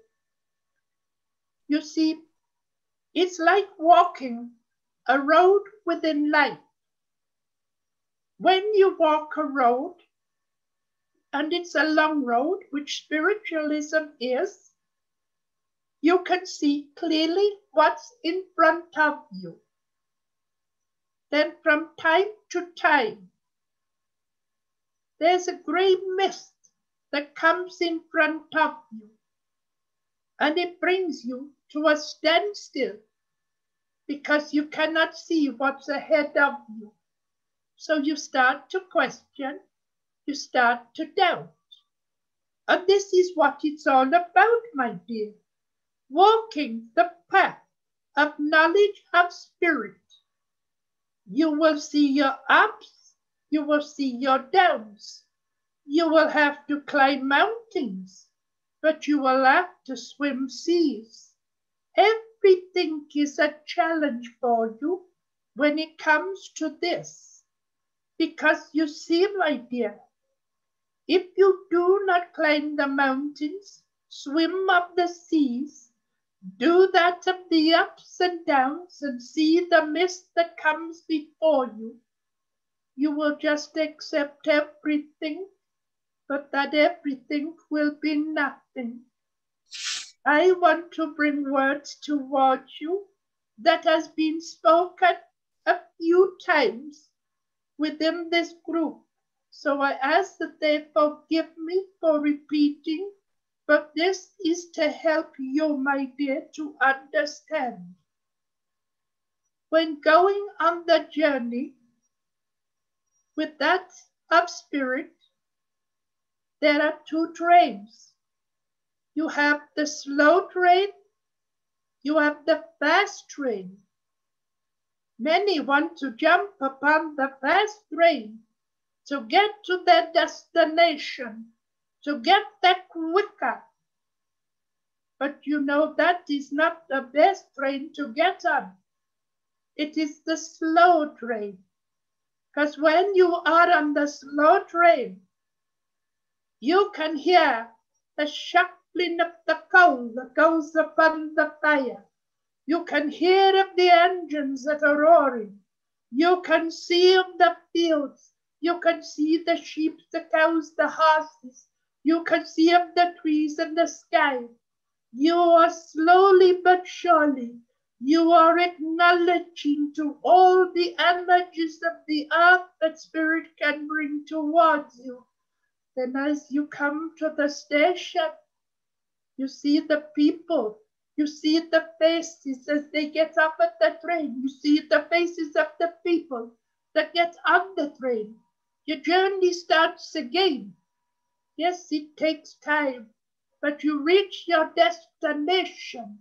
You see, it's like walking a road within life. When you walk a road, and it's a long road, which spiritualism is, you can see clearly what's in front of you. Then from time to time, there's a gray mist that comes in front of you, and it brings you to a standstill because you cannot see what's ahead of you. So you start to question, you start to doubt. And this is what it's all about, my dear. Walking the path of knowledge of spirit. You will see your ups, you will see your downs. You will have to climb mountains, but you will have to swim seas. Everything is a challenge for you when it comes to this. Because you see, my dear, if you do not climb the mountains, swim up the seas, do that of the ups and downs and see the mist that comes before you, you will just accept everything, but that everything will be nothing. I want to bring words towards you that has been spoken a few times within this group. So I ask that they forgive me for repeating, but this is to help you, my dear, to understand. When going on the journey with that of spirit, there are two trains. You have the slow train, you have the fast train. Many want to jump upon the fast train to get to their destination, to get there quicker. But you know that is not the best train to get on. It is the slow train. Because when you are on the slow train, you can hear the shuffling of the coal that goes upon the fire. You can hear of the engines that are roaring. You can see of the fields. You can see the sheep, the cows, the horses. You can see of the trees and the sky. You are slowly but surely, you are acknowledging to all the energies of the earth that spirit can bring towards you, Then as you come to the station, you see the people, you see the faces as they get off at the train, you see the faces of the people that get on the train. Your journey starts again. Yes, it takes time, but you reach your destination.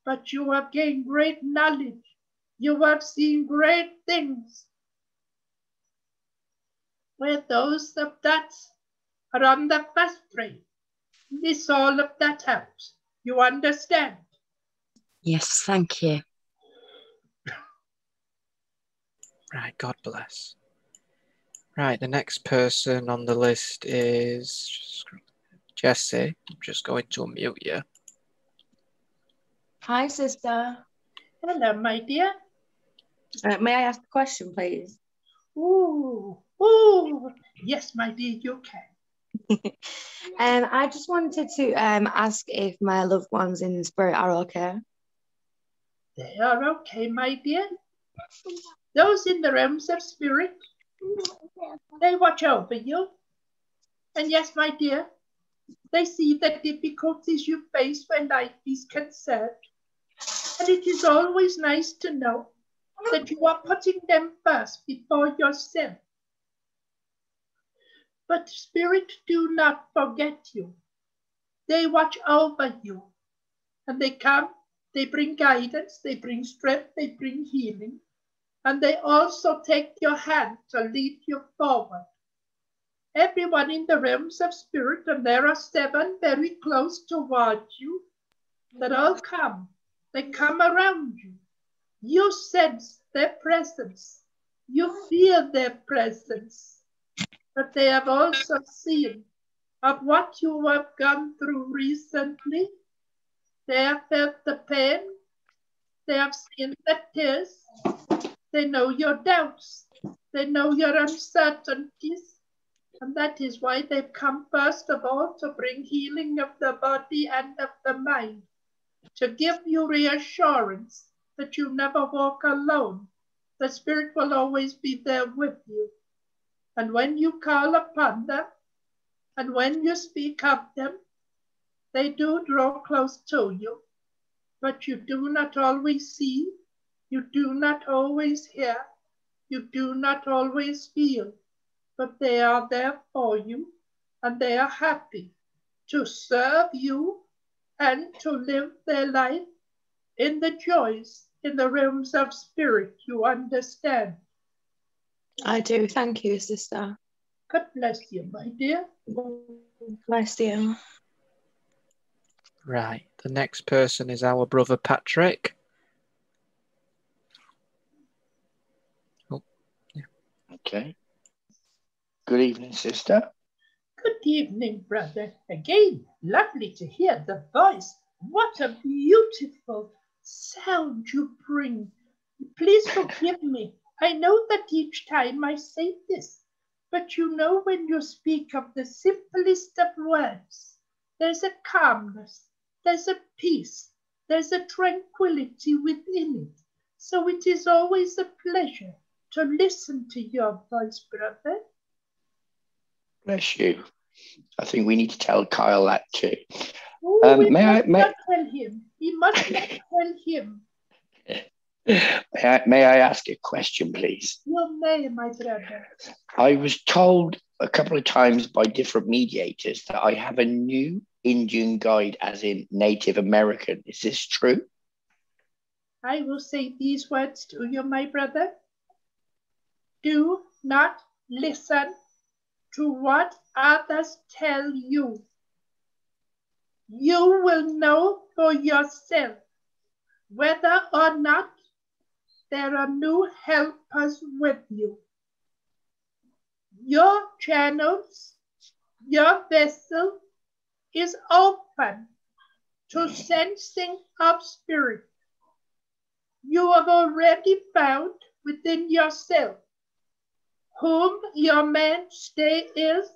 But you have gained great knowledge. You have seen great things. Where those of that are on the fast train, this all of that helps. You understand? Yes, thank you. Right, God bless. Right, the next person on the list is Jessie. I'm just going to unmute you. Hi, sister. Hello, my dear. May I ask a question, please? Ooh, yes, my dear, you can. I just wanted to ask if my loved ones in spirit are okay. They are okay, my dear. Those in the realms of spirit, they watch over you. And yes, my dear, they see the difficulties you face when life is concerned. And it is always nice to know that you are putting them first before yourself. But spirit do not forget you. They watch over you. And they come, they bring guidance, they bring strength, they bring healing. And they also take your hand to lead you forward. Everyone in the realms of spirit, and there are 7 very close towards you, that all come. They come around you. You sense their presence. You feel their presence. But they have also seen of what you have gone through recently. They have felt the pain. They have seen the tears. They know your doubts. They know your uncertainties. And that is why they've come first of all to bring healing of the body and of the mind, to give you reassurance that you never walk alone. The Spirit will always be there with you. And when you call upon them, and when you speak of them, they do draw close to you. But you do not always see, you do not always hear, you do not always feel. But they are there for you, and they are happy to serve you and to live their life in the joys, in the realms of spirit. You understand? I do. Thank you, sister. God bless you, my dear. Bless you. Right, the next person is our brother Patrick. Oh, yeah. Okay. Good evening, sister. Good evening, brother. Again, lovely to hear the voice. What a beautiful sound you bring. Please forgive me. I know that each time I say this, but you know when you speak of the simplest of words, there's a calmness, there's a peace, there's a tranquility within it. So it is always a pleasure to listen to your voice, brother. Bless you. I think we need to tell Kyle that too. Oh, we must not tell him. We must not tell him. May I ask a question, please? You may, my brother. I was told a couple of times by different mediators that I have a new Indian guide, as in Native American. Is this true? I will say these words to you, my brother. Do not listen to what others tell you. You will know for yourself whether or not there are new helpers with you. Your channels, your vessel is open to sensing of spirit. You have already found within yourself whom your mainstay is,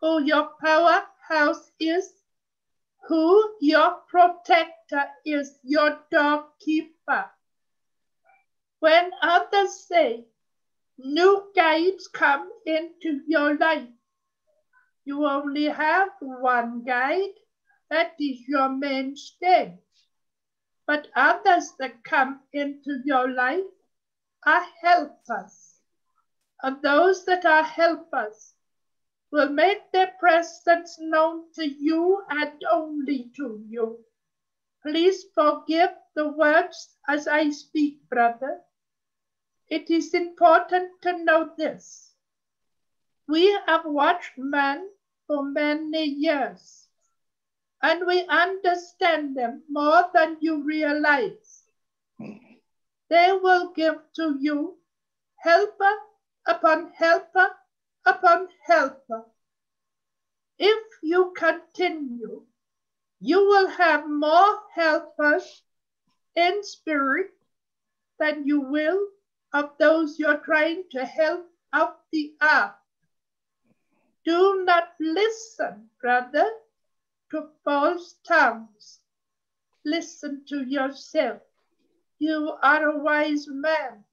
who your powerhouse is, who your protector is, your doorkeeper. When others say new guides come into your life, You only have one guide, that is your mainstay. But others that come into your life are helpers. And those that are helpers will make their presence known to you and only to you. Please forgive the words as I speak, brother. It is important to know this. We have watched men for many years, and we understand them more than you realize. They will give to you helper upon helper upon helper. If you continue, you will have more helpers in spirit than you will of those you're trying to help out the earth. Do not listen, brother, to false tongues. Listen to yourself. You are a wise man.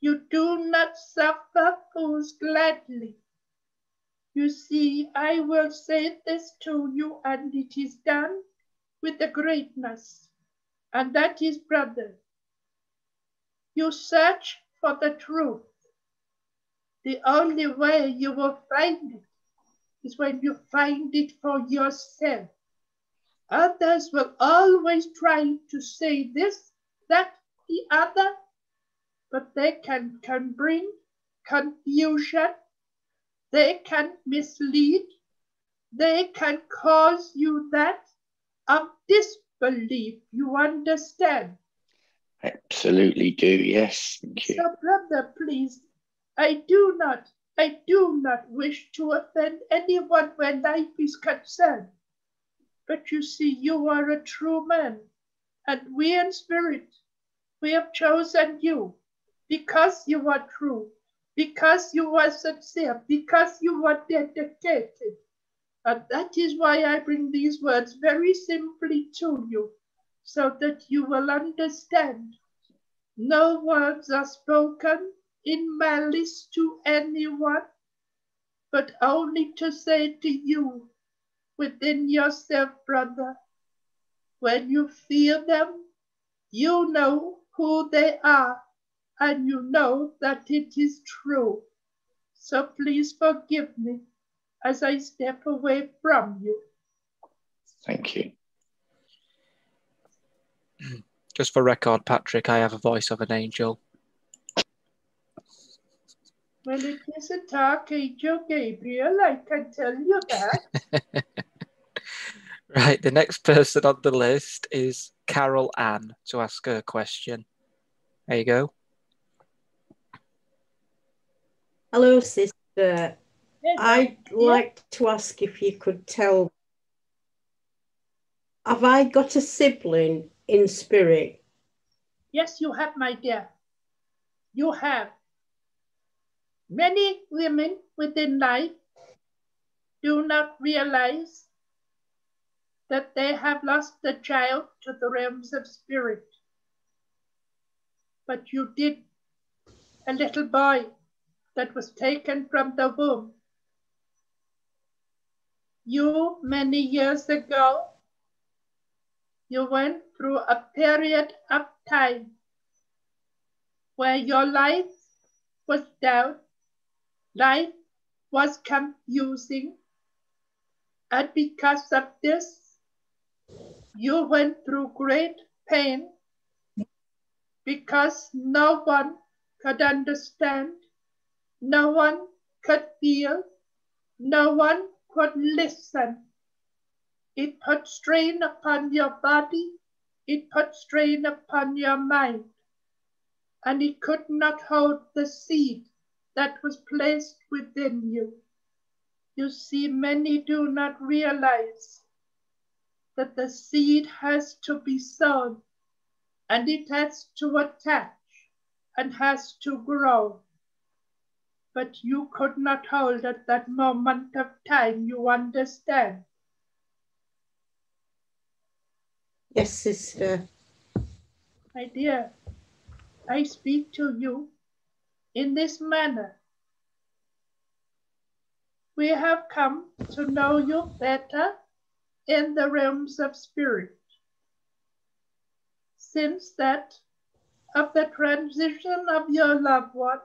You do not suffer fools gladly. You see, I will say this to you, and it is done with a greatness, and that is, brother, you search for the truth. The only way you will find it is when you find it for yourself. Others will always try to say this, that, the other, but they can bring confusion. They can mislead. They can cause you that of disbelief. You understand? Absolutely do, yes. Thank you. So, brother, please, I do not wish to offend anyone where life is concerned. But you see, you are a true man, and we in spirit, we have chosen you because you are true, because you are sincere, because you are dedicated. And that is why I bring these words very simply to you, so that you will understand. No words are spoken in malice to anyone, but only to say to you within yourself, brother, when you feel them, you know who they are, and you know that it is true. So please forgive me as I step away from you. Thank you. Just for record, Patrick, I have a voice of an angel. Well, it isn't Archangel Gabriel, I can tell you that. Right, the next person on the list is Carol Ann to ask her question. There you go. Hello, sister. Hello. I'd like to ask if you could tell, have I got a sibling in spirit? Yes, you have, my dear. You have. Many women within life do not realize that they have lost a child to the realms of spirit. But you did. A little boy that was taken from the womb. You, many years ago, you went through a period of time where your life was down, life was confusing, and because of this, you went through great pain because no one could understand, no one could feel, no one could listen. It put strain upon your body, it put strain upon your mind, and it could not hold the seed that was placed within you. You see, many do not realize that the seed has to be sown, and it has to attach and has to grow. But you could not hold at that moment of time, you understand? Yes, sister. My dear, I speak to you in this manner. we have come to know you better in the realms of spirit. Since that of the transition of your loved one,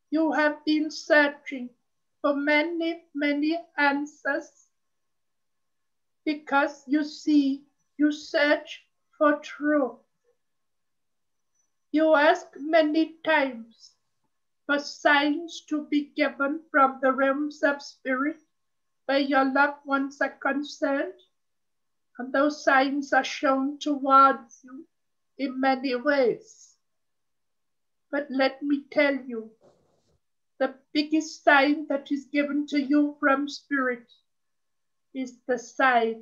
you have been searching for many, many answers, because you see, you search for truth. You ask many times for signs to be given from the realms of spirit where your loved ones are concerned, and those signs are shown towards you in many ways. But let me tell you, the biggest sign that is given to you from spirit is the sign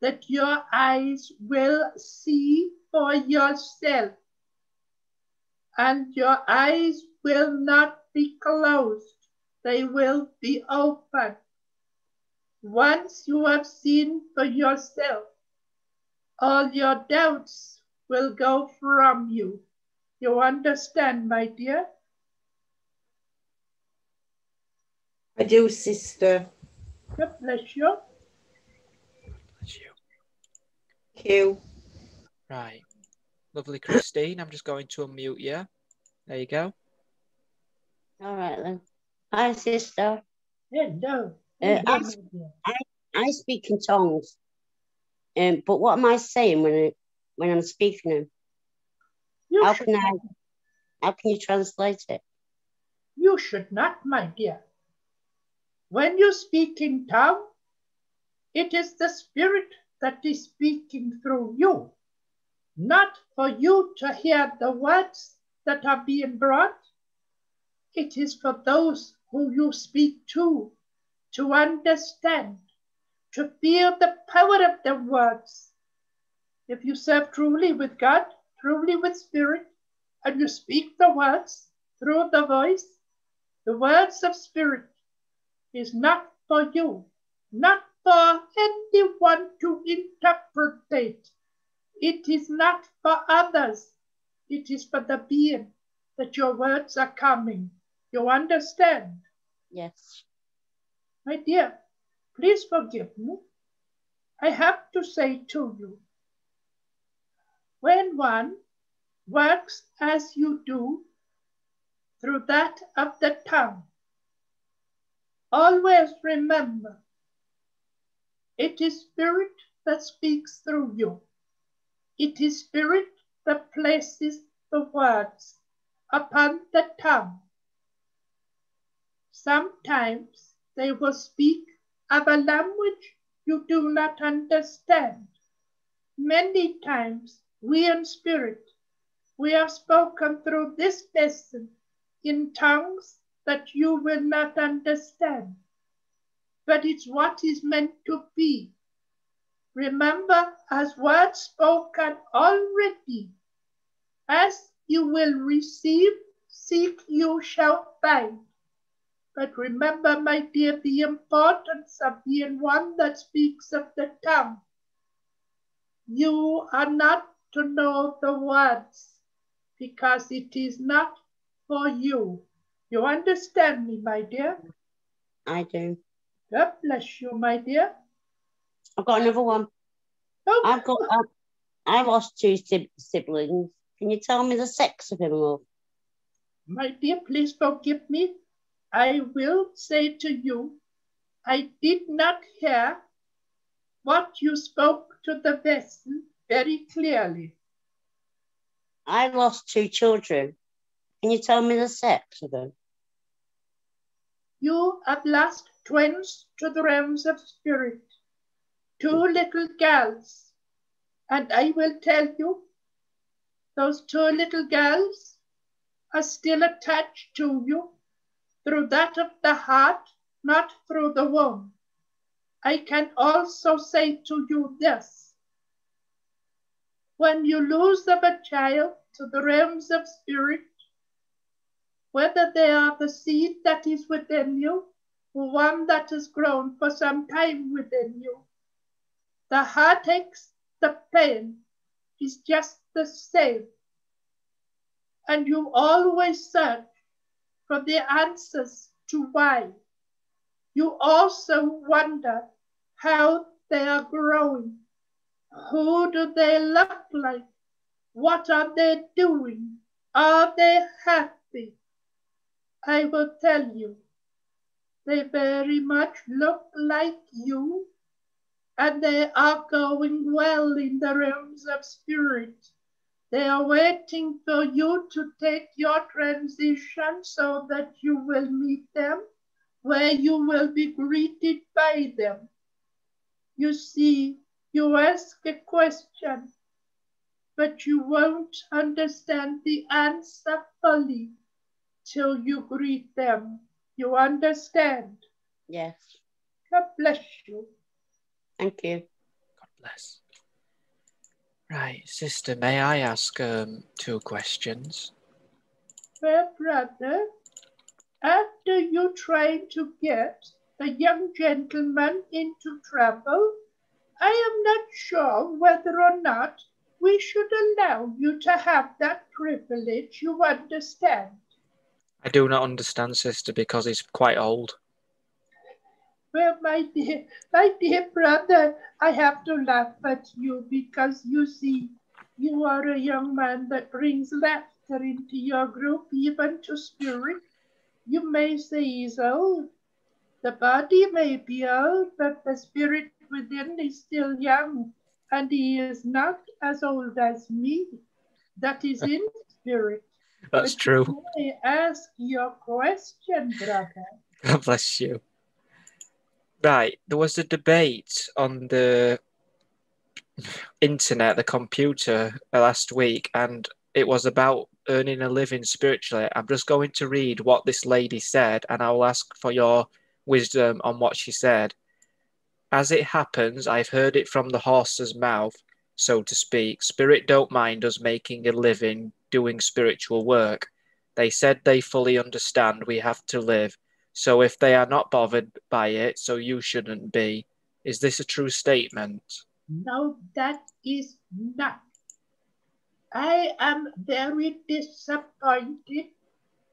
that your eyes will see for yourself, and your eyes will not be closed, they will be open. Once you have seen for yourself, all your doubts will go from you. You understand, my dear? I do, sister. God bless you. Bless you. Thank you. Right. Lovely, Christine. I'm just going to unmute you. There you go. All right then. Hi, sister. Hello. I speak in tongues. But what am I saying when I'm speaking them? How can you translate it? You should not, my dear. When you speak in tongue, it is the Spirit that is speaking through you, not for you to hear the words that are being brought. It is for those who you speak to understand, to feel the power of the words. If you serve truly with God, truly with Spirit, and you speak the words through the voice, the words of Spirit is not for you, not for anyone to interpret. It is not for others. It is for the being that your words are coming. You understand? Yes. My dear, please forgive me. I have to say to you, when one works as you do through that of the tongue, always remember, it is Spirit that speaks through you. It is Spirit that places the words upon the tongue. Sometimes they will speak of a language you do not understand. Many times we in spirit, we have spoken through this lesson in tongues that you will not understand. But it's what is meant to be. Remember, as words spoken already, as you will receive, seek you shall find. But remember, my dear, the importance of being one that speaks of the tongue. You are not to know the words because it is not for you. You understand me, my dear? I do. God bless you, my dear. I've got another one. Oh. I lost two siblings. Can you tell me the sex of him, love? My dear, please forgive me. I will say to you, I did not hear what you spoke to the vessel very clearly. I lost two children. Can you tell me the sex of them? You have lost twins to the realms of spirit, two little girls, and I will tell you, those two little girls are still attached to you through that of the heart, not through the womb. I can also say to you this, when you lose of a child to the realms of spirit, whether they are the seed that is within you or one that has grown for some time within you, the heartaches, the pain is just the same. And you always search for the answers to why. You also wonder how they are growing. Who do they look like? What are they doing? Are they happy? I will tell you, they very much look like you, and they are going well in the realms of spirit. They are waiting for you to take your transition so that you will meet them, where you will be greeted by them. You see, you ask a question, but you won't understand the answer fully till you greet them. You understand? Yes. God bless you. Thank you. God bless. Right, sister, may I ask 2 questions? Well, brother, after you try to get the young gentleman into trouble, I am not sure whether or not we should allow you to have that privilege, you understand? I do not understand, sister, because he's quite old. Well, my dear brother, I have to laugh at you because you see, you are a young man that brings laughter into your group, even to spirit. You may say he's old. The body may be old, but the spirit within is still young, and he is not as old as me. That is in spirit. That's but true. I ask your question, brother. God bless you. Right, there was a debate on the internet, the computer, last week, and it was about earning a living spiritually. I'm just going to read what this lady said, and I will ask for your wisdom on what she said. As it happens, I've heard it from the horse's mouth, so to speak. Spirit don't mind us making a living doing spiritual work. They said they fully understand we have to live. So if they are not bothered by it, so you shouldn't be. Is this a true statement? No, that is not. I am very disappointed.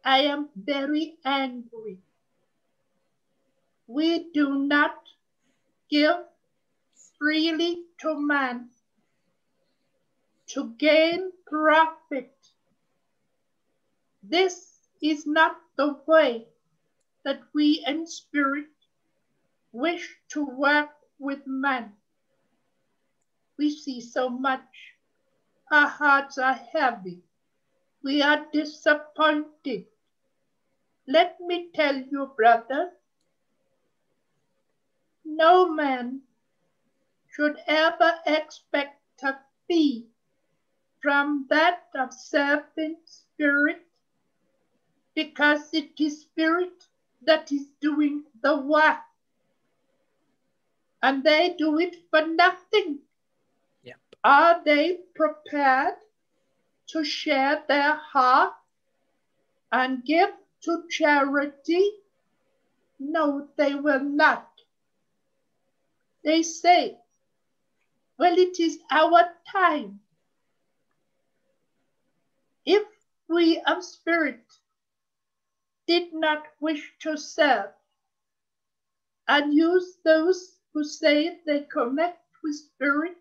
I am very angry. We do not give freely to man to gain profit. This is not the way that we in spirit wish to work with man. We see so much. Our hearts are heavy. We are disappointed. Let me tell you, brother, no man should ever expect a fee from that of serving spirit, because it is spirit that is doing the work. And they do it for nothing. Yep. Are they prepared to share their heart and give to charity? No, they will not. They say, well, it is our time. If we of spirit did not wish to serve and use those who say they connect with spirit,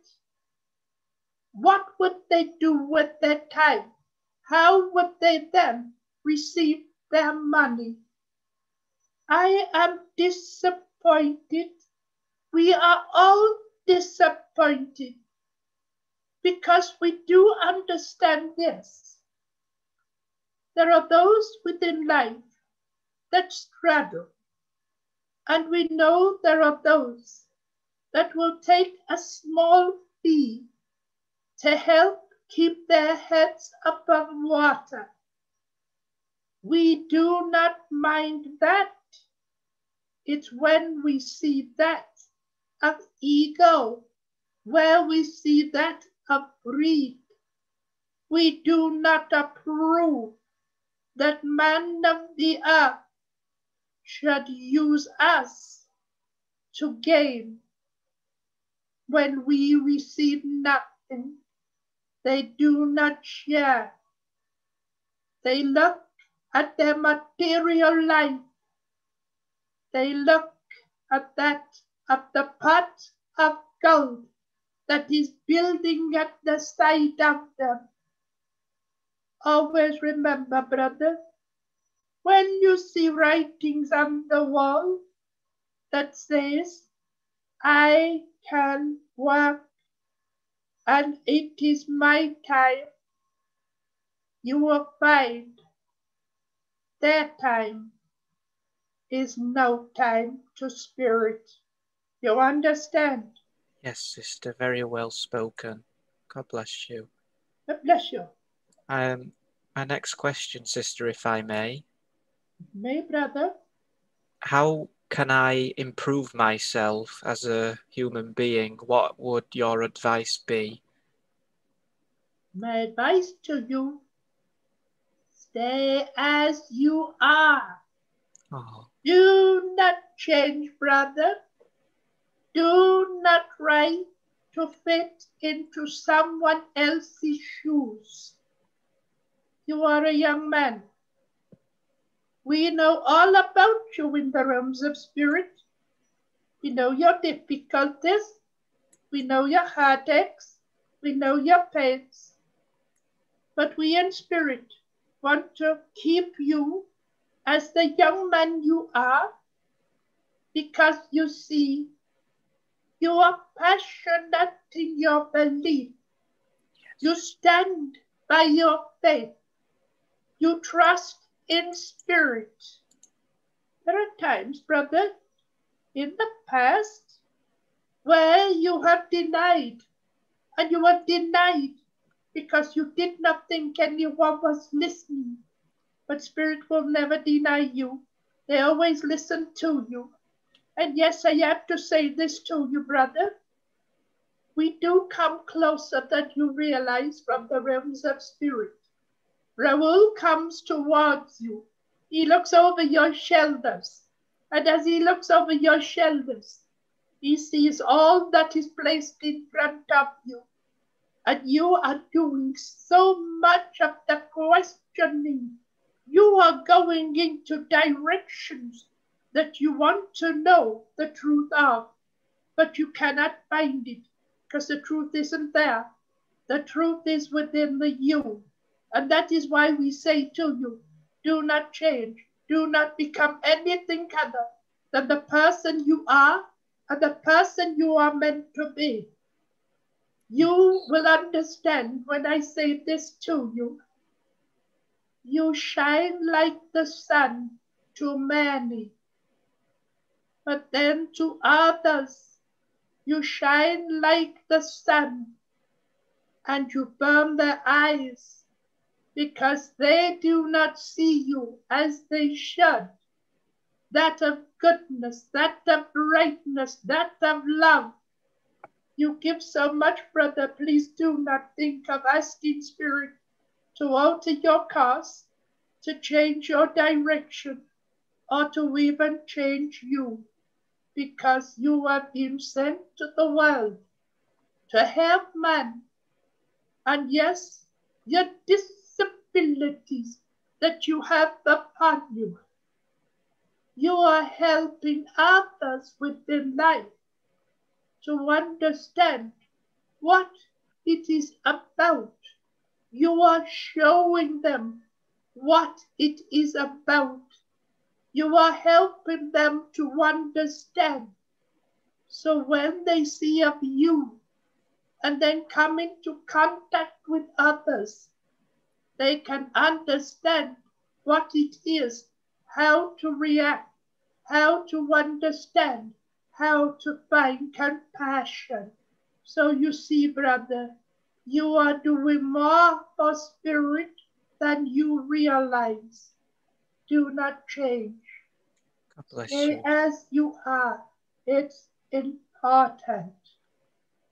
what would they do with their time? How would they then receive their money? I am disappointed. We are all disappointed because we do understand this. There are those within life that struggle, and we know there are those that will take a small fee to help keep their heads above water. We do not mind that. It's when we see that of ego, where we see that of greed. We do not approve that man of the earth should use us to gain when we receive nothing. They do not share. They look at their material life. They look at that of the pot of gold that is building at the side of them. Always remember, brother, when you see writings on the wall that says, I can work and it is my time, you will find their time is no time to spirit. You understand? Yes, sister, very well spoken. God bless you. God bless you. My next question, sister, if I may. May, brother. How can I improve myself as a human being? What would your advice be? My advice to you, stay as you are. Oh. Do not change, brother. Do not try to fit into someone else's shoes. You are a young man. We know all about you in the realms of spirit. We know your difficulties. We know your heartaches. We know your pains. But we in spirit want to keep you as the young man you are, because you see, you are passionate in your belief. You stand by your faith. You trust in spirit. There are times, brother, in the past where you have denied, and you have denied because you did not think anyone was listening. But spirit will never deny you. They always listen to you. And yes, I have to say this to you, brother. We do come closer than you realize from the realms of spirit. Raoul comes towards you. He looks over your shoulders. And as he looks over your shoulders, he sees all that is placed in front of you. And you are doing so much of the questioning. You are going into directions that you want to know the truth of, but you cannot find it because the truth isn't there. The truth is within the you. And that is why we say to you, do not change. Do not become anything other than the person you are and the person you are meant to be. You will understand when I say this to you. You shine like the sun to many, but then to others you shine like the sun, and you burn their eyes because they do not see you as they should. That of goodness, that of brightness, that of love. You give so much, brother. Please do not think of asking spirit to alter your course, to change your direction, or to even change you, because you have been sent to the world to help man. And yes, your disabilities that you have upon you, you are helping others within life to understand what it is about. You are showing them what it is about. You are helping them to understand. So when they see of you and then come into contact with others, they can understand what it is, how to react, how to understand, how to find compassion. So you see, brother, you are doing more for spirit than you realize. Do not change. God bless Stay you. as you are. It's important.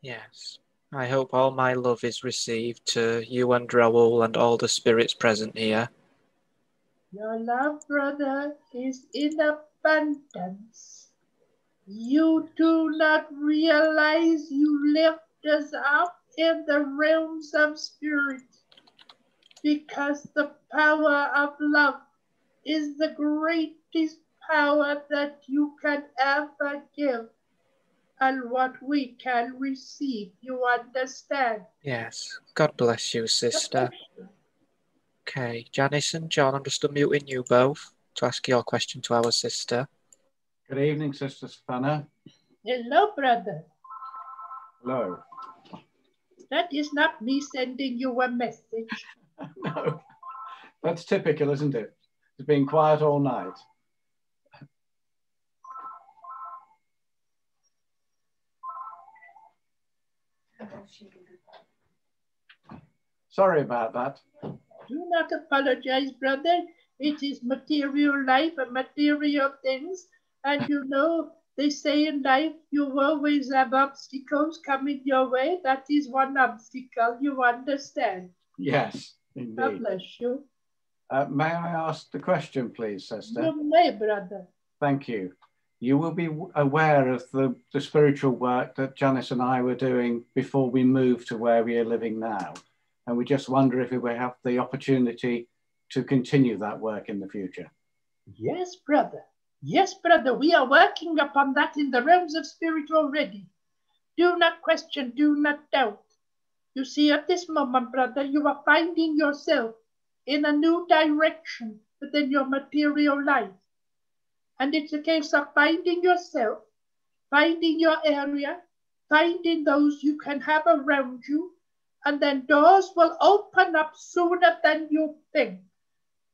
Yes. I hope all my love is received to you and Raoul and all the spirits present here. Your love, brother, is in abundance. You do not realize you lift us up in the realms of spirit, because the power of love is the greatest power that you can ever give and what we can receive. You understand? Yes. God bless you, sister. Okay, Janice and John, I'm just unmuting you both to ask your question to our sister. Good evening, Sister Savannah. Hello, brother. Hello. That is not me sending you a message. No, that's typical, isn't it? It's been quiet all night. Sorry about that. Do not apologize, brother. It is material life and material things. And you know, they say in life, you always have obstacles coming your way. That is one obstacle, you understand? Yes, indeed. God bless you. May I ask the question, please, sister? You may, brother. Thank you. You will be aware of the spiritual work that Janice and I were doing before we moved to where we are living now. And we just wonder if we have the opportunity to continue that work in the future. Yes, brother. Yes, brother. We are working upon that in the realms of spirit already. Do not question, do not doubt. You see, at this moment, brother, you are finding yourself in a new direction within your material life. And it's a case of finding yourself, finding your area, finding those you can have around you, and then doors will open up sooner than you think.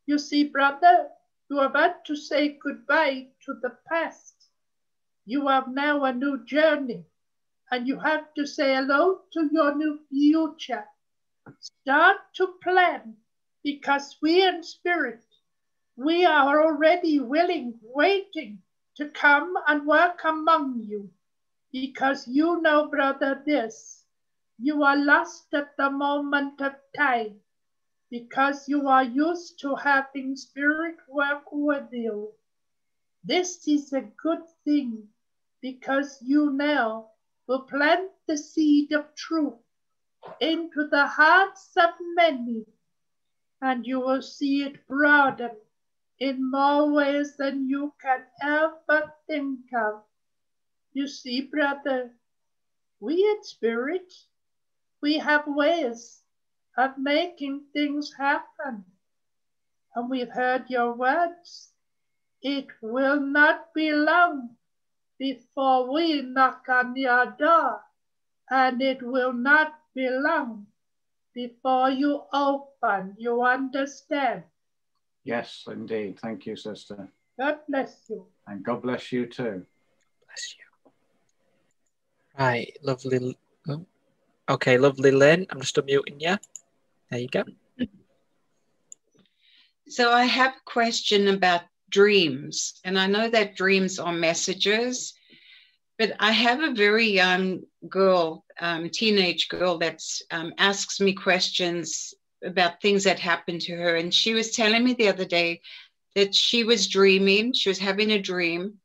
You see, brother, you have had to say goodbye to the past. You have now a new journey, and you have to say hello to your new future. Start to plan, because we in spirit, we are already willing, waiting to come and work among you, because you know, brother, this. You are lost at the moment of time because you are used to having spirit work with you. This is a good thing because you now will plant the seed of truth into the hearts of many, and you will see it broaden in more ways than you can ever think of. You see, brother, we in spirit, we have ways of making things happen. And we've heard your words. It will not be long before we knock on your door. And it will not be long before you open. You understand? Yes, indeed. Thank you, sister. God bless you. And God bless you too. Bless you. Right, lovely. Oh. Okay, lovely Lynn. I'm just unmuting you. There you go. So I have a question about dreams. And I know that dreams are messages, but I have a very young girl, teenage girl that asks me questions about things that happened to her. And she was telling me the other day that she was dreaming, she was having a dream,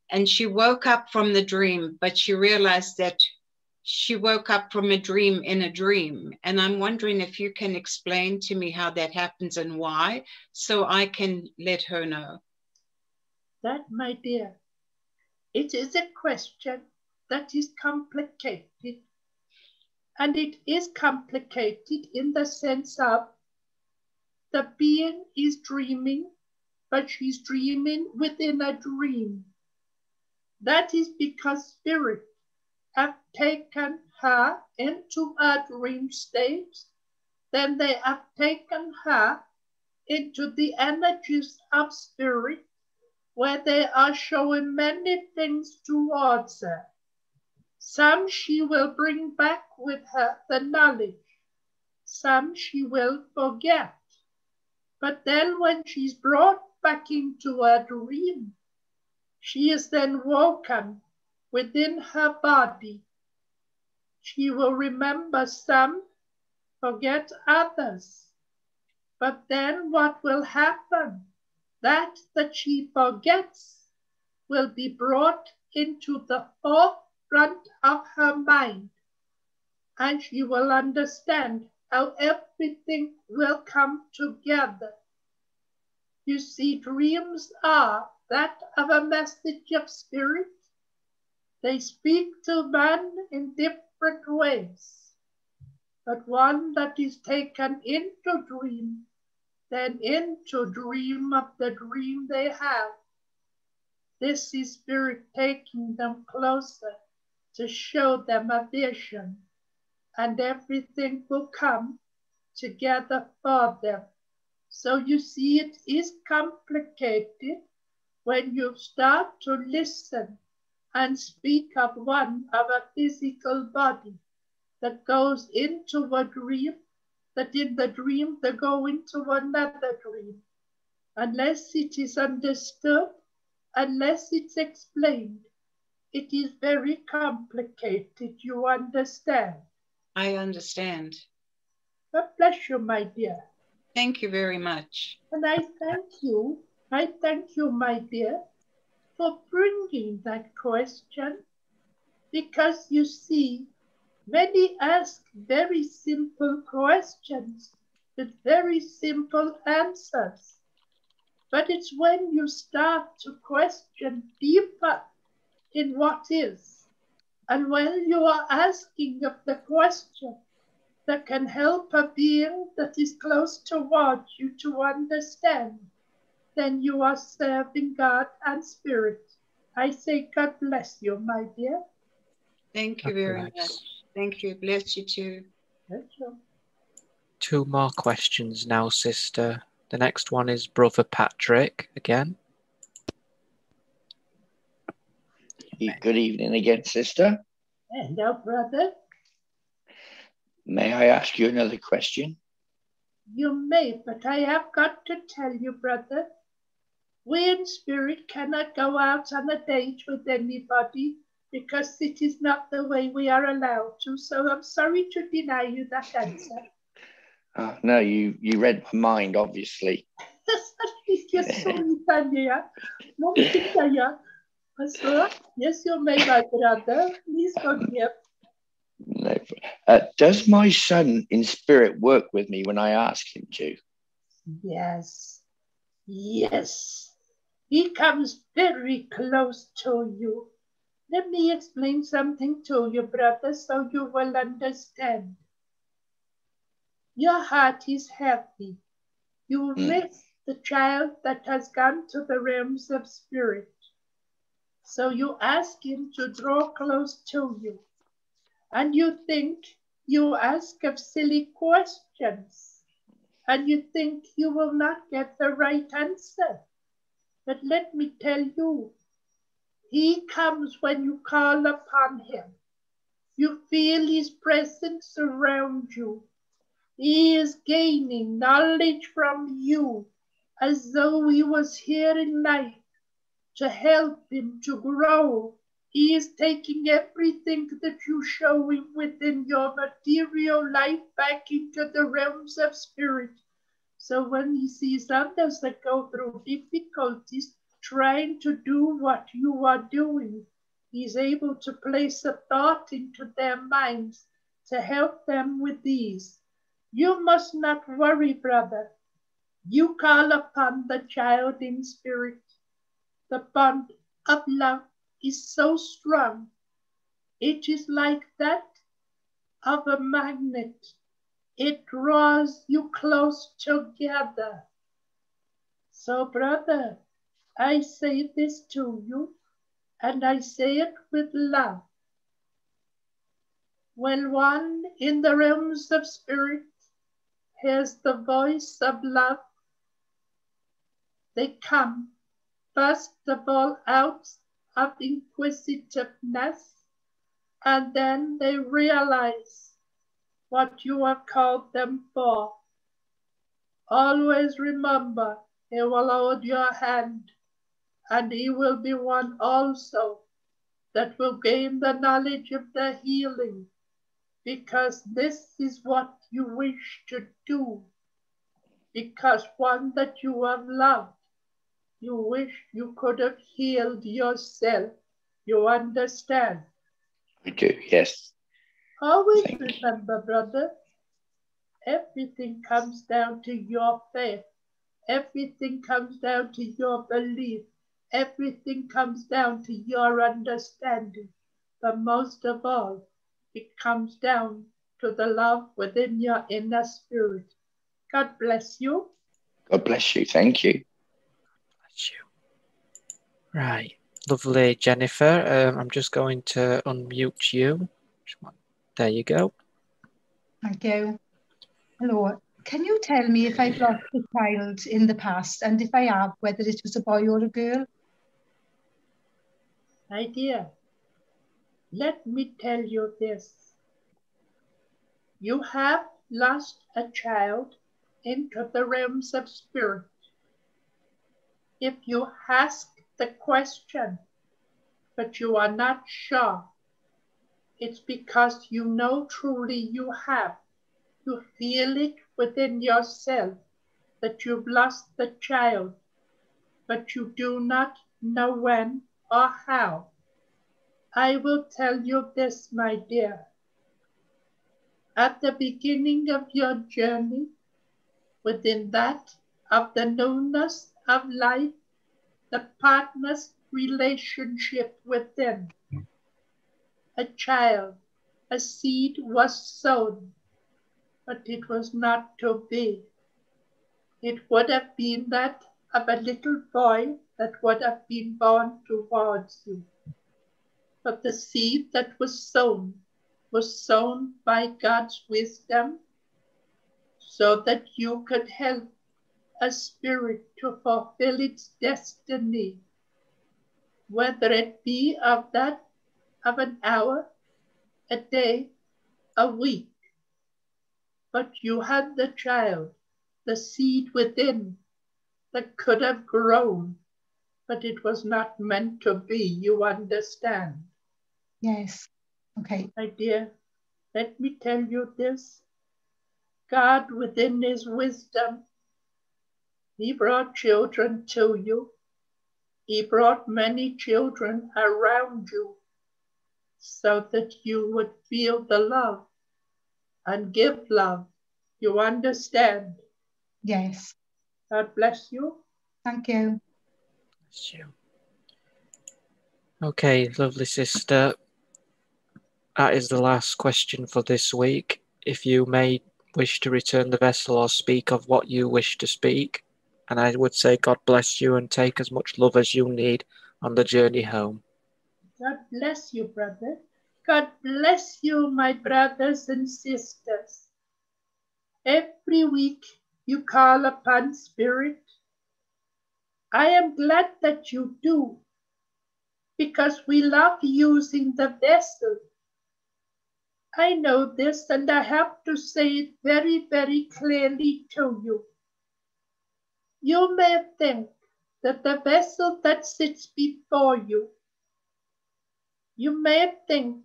and she woke up from the dream, but she realized that she woke up from a dream in a dream. And I'm wondering if you can explain to me how that happens and why, so I can let her know. That, my dear, it is a question that is complicated. And it is complicated in the sense of the being is dreaming, but she's dreaming within a dream. That is because spirit have taken her into a dream state, then they have taken her into the energies of spirit, where they are showing many things towards her. Some she will bring back with her the knowledge, some she will forget. But then when she's brought back into a dream, she is then woken within her body. She will remember some, forget others. But then what will happen? That she forgets will be brought into the forefront of her mind, and she will understand how everything will come together. You see, dreams are that of a message of spirit. They speak to man in different ways, but one that is taken into dream, then into dream of the dream they have. This is spirit taking them closer to show them a vision, and everything will come together for them. So you see, it is complicated when you start to listen and speak of one of a physical body that goes into a dream, that in the dream they go into another dream. Unless it is understood, unless it's explained, it is very complicated, you understand? I understand. God bless you, my dear. Thank you very much. And I thank you, my dear, for bringing that question, because you see, many ask very simple questions with very simple answers. But it's when you start to question deeper in what is, and when you are asking of the question that can help a being that is close towards you to understand, then you are serving God and Spirit. I say God bless you, my dear. Thank you very much. Thank you. Bless you too. Bless you. 2 more questions now, sister. The next one is Brother Patrick again. Good evening again, sister. Hello, brother. May I ask you another question? You may, but I have got to tell you, brother, we in spirit cannot go out on a date with anybody because it is not the way we are allowed to. So I'm sorry to deny you that answer. No, you read my mind, obviously. Yes, you may, my brother. Please forgive. No. Does my son in spirit work with me when I ask him to? Yes. Yes. He comes very close to you. Let me explain something to you, brother, so you will understand. Your heart is heavy. You miss the child that has gone to the realms of spirit. So you ask him to draw close to you. And you think you ask of silly questions. And you think you will not get the right answer. But let me tell you, he comes when you call upon him. You feel his presence around you. He is gaining knowledge from you as though he was here in life to help him to grow. He is taking everything that you show him within your material life back into the realms of spirit. So when he sees others that go through difficulties trying to do what you are doing, he's able to place a thought into their minds to help them with these. You must not worry, brother. You call upon the child in spirit. The bond of love is so strong. It is like that of a magnet. It draws you close together. So, brother, I say this to you, and I say it with love. When one in the realms of spirit hears the voice of love, they come first of all out of inquisitiveness, and then they realize what you have called them for. Always remember, he will hold your hand, and he will be one also that will gain the knowledge of the healing, because this is what you wish to do, because one that you have loved, you wish you could have healed yourself. You understand? I do, yes. Always remember, brother, everything comes down to your faith. Everything comes down to your belief. everything comes down to your understanding. But most of all, it comes down to the love within your inner spirit. God bless you. God bless you. Thank you. Bless you. Right. Lovely, Jennifer. I'm just going to unmute you. There you go. Thank you. Hello. Can you tell me if I've lost a child in the past, and if I have, whether it was a boy or a girl? My dear, let me tell you this. You have lost a child into the realms of spirit. If you ask the question, but you are not sure, it's because you know truly you have. You feel it within yourself that you've lost the child, but you do not know when or how. I will tell you this, my dear. At the beginning of your journey, within that of the newness of life, the partner's relationship within, a child, a seed was sown, but it was not to be. It would have been that of a little boy that would have been born towards you. But the seed that was sown by God's wisdom so that you could help a spirit to fulfill its destiny, whether it be of an hour, a day, a week. But you had the child, the seed within that could have grown, but it was not meant to be, you understand? Yes. Okay. My dear, let me tell you this. God, within his wisdom, he brought children to you. He brought many children around you so that you would feel the love and give love. You understand? Yes. God bless you. Thank you. Bless you. Okay, lovely sister. That is the last question for this week. If you may wish to return the vessel or speak of what you wish to speak, and I would say God bless you and take as much love as you need on the journey home. God bless you, brother. God bless you, my brothers and sisters. Every week you call upon Spirit. I am glad that you do, because we love using the vessel. I know this, and I have to say it very, very clearly to you. You may think that the vessel that sits before you, you may think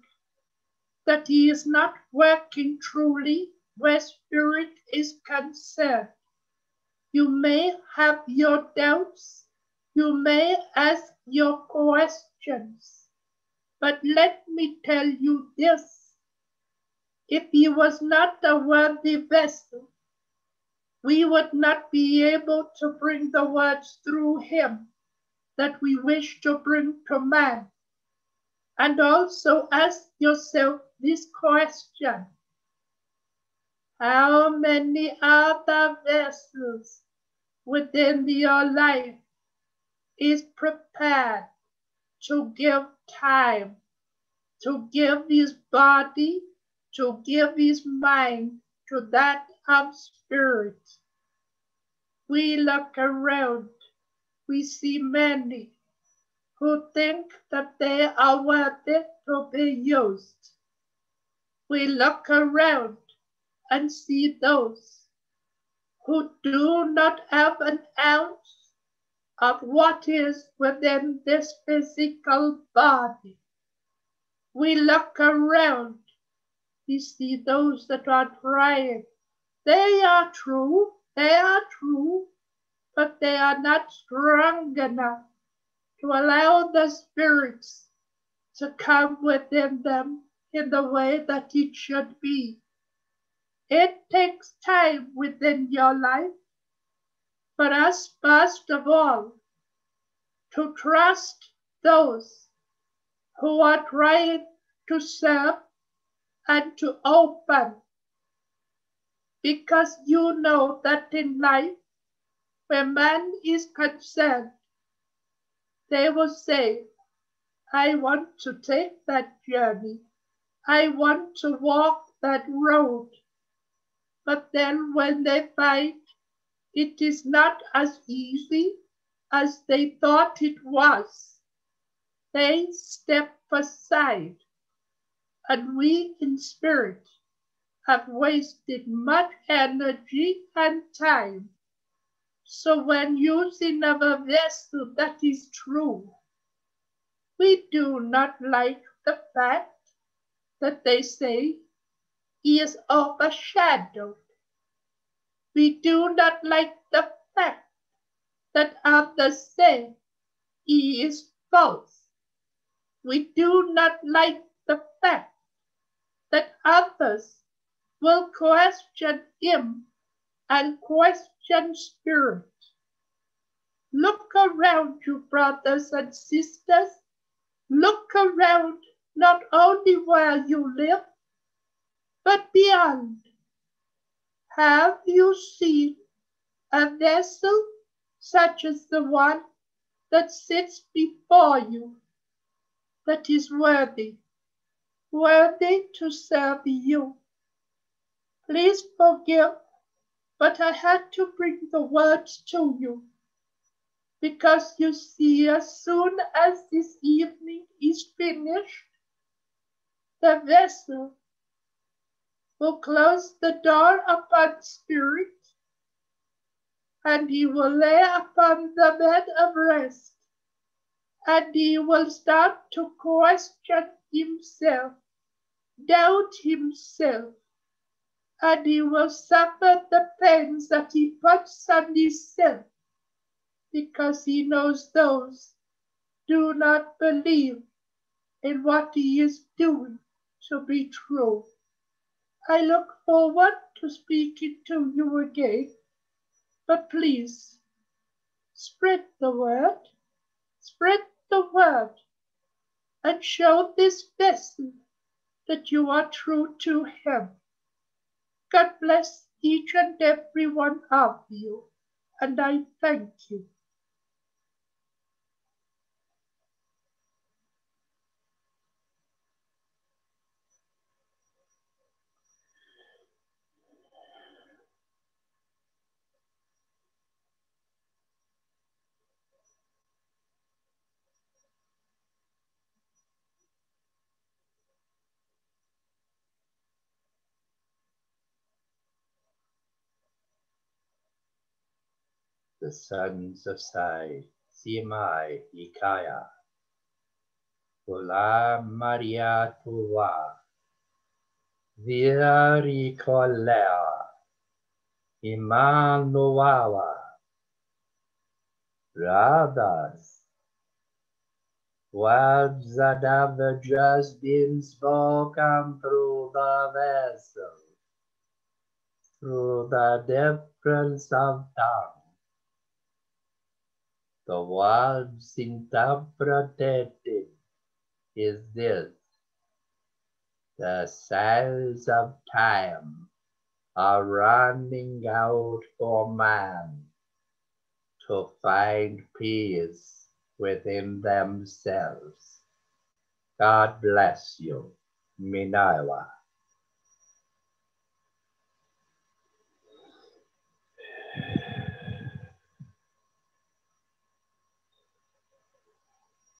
that he is not working truly where spirit is concerned. You may have your doubts, you may ask your questions, but let me tell you this. If he was not a worthy vessel, we would not be able to bring the words through him that we wish to bring to man. And also ask yourself this question. How many other vessels within your life is prepared to give time, to give his body, to give his mind to that of spirit? We look around, we see many who think that they are worthy to be used. We look around and see those who do not have an ounce of what is within this physical body. We look around, we see those that are trying. They are true, but they are not strong enough to allow the spirits to come within them in the way that it should be. It takes time within your life for us, first of all, to trust those who are trying to serve and to open, because you know that in life, where man is concerned, they will say, I want to take that journey. I want to walk that road. But then when they find it is not as easy as they thought it was, they step aside. And we in spirit have wasted much energy and time. So when using of a vessel that is true, we do not like the fact that they say he is overshadowed. We do not like the fact that others say he is false. We do not like the fact that others will question him and question spirit. Look around you, brothers and sisters. Look around not only where you live, but beyond. Have you seen a vessel such as the one that sits before you, that is worthy to serve you? Please forgive, but I had to bring the words to you, because you see, as soon as this evening is finished, the vessel will close the door upon spirit, and he will lay upon the bed of rest, and he will start to question himself, doubt himself, and he will suffer the pains that he puts on himself, because he knows those do not believe in what he is doing to be true. I look forward to speaking to you again, but please spread the word, and show this vessel that you are true to him. God bless each and every one of you, and I thank you. The sons of Sai, Simai, Ikaya, Ula Maria Tuva, Viari Kolea, Imanuawa, Radas, words that have just been spoken through the vessel, through the difference of tongue. The words interpreted is this: the sands of time are running out for man to find peace within themselves. God bless you. Minawa.